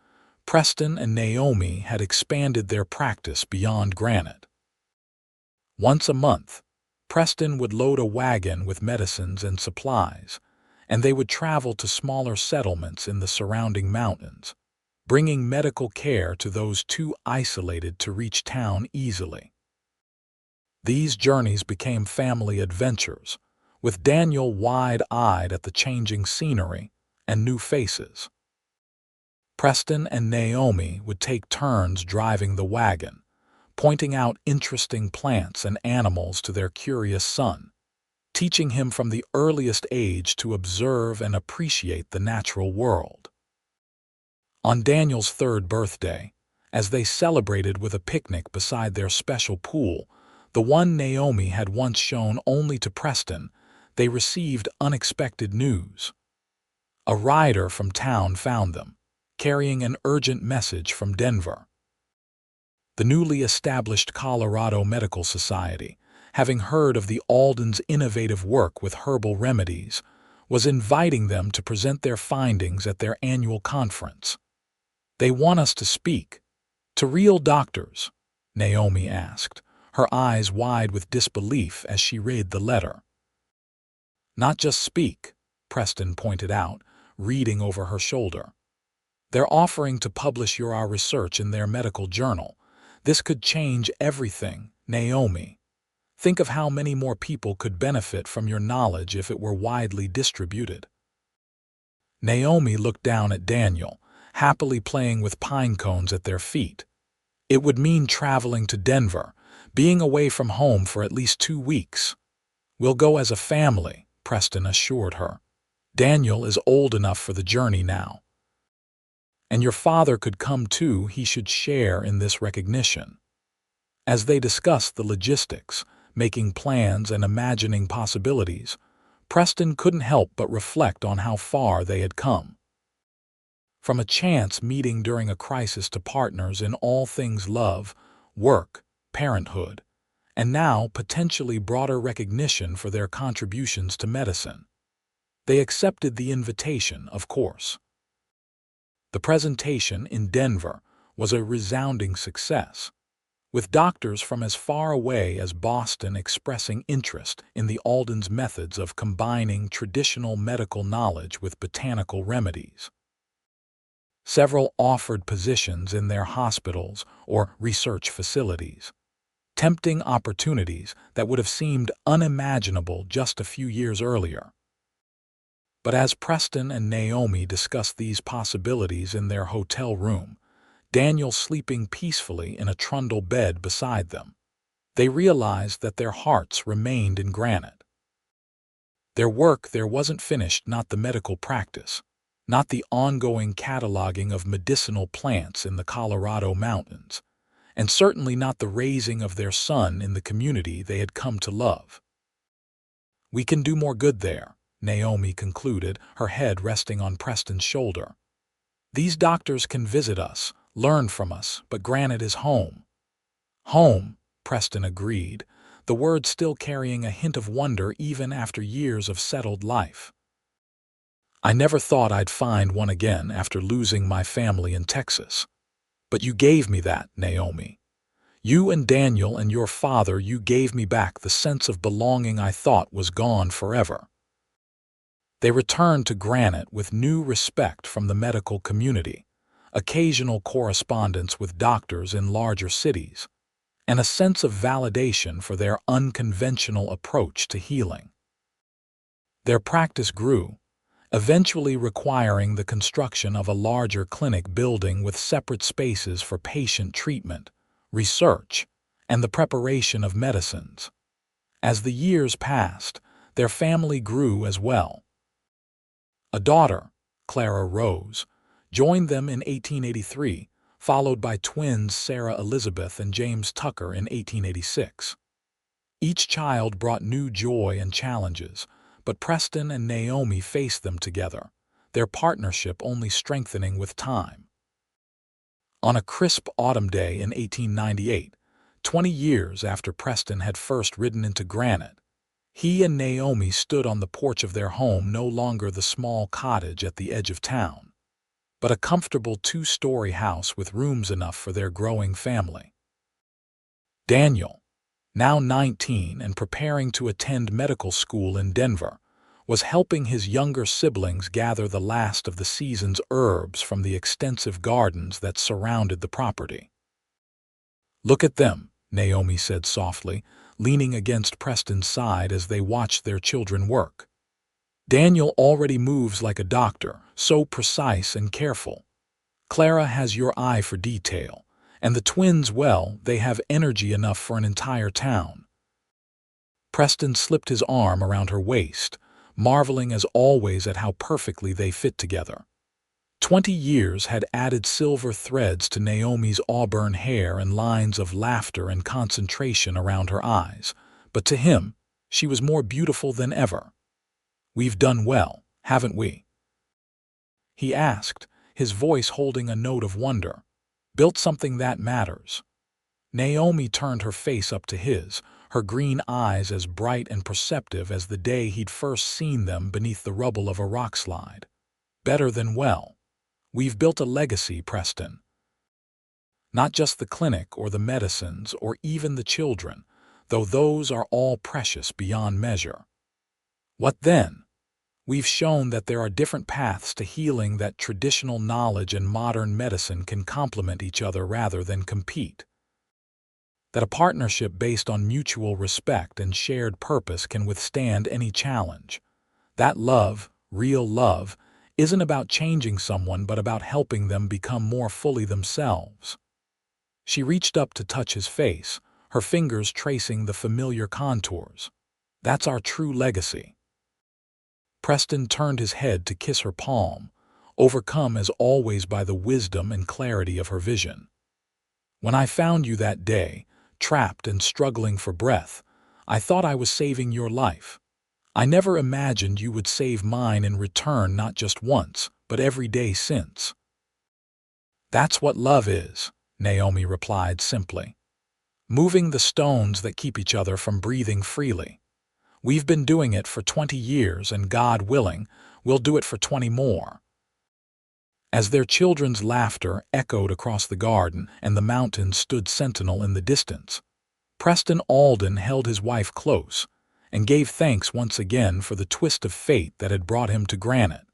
Preston and Naomi had expanded their practice beyond granite. Once a month, Preston would load a wagon with medicines and supplies, and they would travel to smaller settlements in the surrounding mountains, bringing medical care to those too isolated to reach town easily. These journeys became family adventures, with Daniel wide-eyed at the changing scenery and new faces. Preston and Naomi would take turns driving the wagon, pointing out interesting plants and animals to their curious son, teaching him from the earliest age to observe and appreciate the natural world. On Daniel's 3rd birthday, as they celebrated with a picnic beside their special pool, the one Naomi had once shown only to Preston, they received unexpected news. A rider from town found them, carrying an urgent message from Denver. The newly established Colorado Medical Society, having heard of the Aldens' innovative work with herbal remedies, was inviting them to present their findings at their annual conference. "They want us to speak. To real doctors?" Naomi asked, her eyes wide with disbelief as she read the letter. "Not just speak," Preston pointed out, reading over her shoulder. "They're offering to publish our research in their medical journal. This could change everything, Naomi. Think of how many more people could benefit from your knowledge if it were widely distributed." Naomi looked down at Daniel, happily playing with pine cones at their feet. "It would mean traveling to Denver, being away from home for at least 2 weeks. We'll go as a family," Preston assured her. "Daniel is old enough for the journey now. And your father could come too. He should share in this recognition." As they discussed the logistics, making plans and imagining possibilities, Preston couldn't help but reflect on how far they had come. From a chance meeting during a crisis to partners in all things love, work, parenthood, and now potentially broader recognition for their contributions to medicine. They accepted the invitation, of course. The presentation in Denver was a resounding success, with doctors from as far away as Boston expressing interest in the Alden's methods of combining traditional medical knowledge with botanical remedies. Several offered positions in their hospitals or research facilities, tempting opportunities that would have seemed unimaginable just a few years earlier. But as Preston and Naomi discussed these possibilities in their hotel room, Daniel sleeping peacefully in a trundle bed beside them, they realized that their hearts remained in granite. Their work there wasn't finished, not the medical practice, not the ongoing cataloging of medicinal plants in the Colorado mountains, and certainly not the raising of their son in the community they had come to love. "We can do more good there," Naomi concluded, her head resting on Preston's shoulder. "These doctors can visit us, learn from us, but granite is home." "Home," Preston agreed, the word still carrying a hint of wonder even after years of settled life. "I never thought I'd find one again after losing my family in Texas. But you gave me that, Naomi. You and Daniel and your father, you gave me back the sense of belonging I thought was gone forever." They returned to granite with new respect from the medical community, occasional correspondence with doctors in larger cities, and a sense of validation for their unconventional approach to healing. Their practice grew, eventually requiring the construction of a larger clinic building with separate spaces for patient treatment, research, and the preparation of medicines. As the years passed, their family grew as well. A daughter, Clara Rose, joined them in 1883, followed by twins Sarah Elizabeth and James Tucker in 1886. Each child brought new joy and challenges, but Preston and Naomi faced them together, their partnership only strengthening with time. On a crisp autumn day in 1898, 20 years after Preston had first ridden into granite, he and Naomi stood on the porch of their home, no longer the small cottage at the edge of town, but a comfortable two-story house with rooms enough for their growing family. Daniel, now 19 and preparing to attend medical school in Denver, was helping his younger siblings gather the last of the season's herbs from the extensive gardens that surrounded the property. "Look at them," Naomi said softly, leaning against Preston's side as they watched their children work. "Daniel already moves like a doctor, so precise and careful. Clara has your eye for detail, and the twins, well, they have energy enough for an entire town." Preston slipped his arm around her waist, marveling as always at how perfectly they fit together. 20 years had added silver threads to Naomi's auburn hair and lines of laughter and concentration around her eyes, but to him, she was more beautiful than ever. "We've done well, haven't we?" he asked, his voice holding a note of wonder. "Built something that matters." Naomi turned her face up to his, her green eyes as bright and perceptive as the day he'd first seen them beneath the rubble of a rockslide. "Better than well. We've built a legacy, Preston. Not just the clinic or the medicines or even the children, though those are all precious beyond measure. What then? We've shown that there are different paths to healing, that traditional knowledge and modern medicine can complement each other rather than compete. That a partnership based on mutual respect and shared purpose can withstand any challenge. That love, real love, isn't about changing someone but about helping them become more fully themselves." She reached up to touch his face, her fingers tracing the familiar contours. "That's our true legacy." Preston turned his head to kiss her palm, overcome as always by the wisdom and clarity of her vision. "When I found you that day, trapped and struggling for breath, I thought I was saving your life. I never imagined you would save mine in return, not just once, but every day since." "That's what love is," Naomi replied simply. "Moving the stones that keep each other from breathing freely. We've been doing it for 20 years, and God willing, we'll do it for 20 more." As their children's laughter echoed across the garden and the mountains stood sentinel in the distance, Preston Alden held his wife close and gave thanks once again for the twist of fate that had brought him to Granite,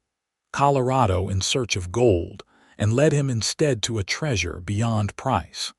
Colorado in search of gold, and led him instead to a treasure beyond price.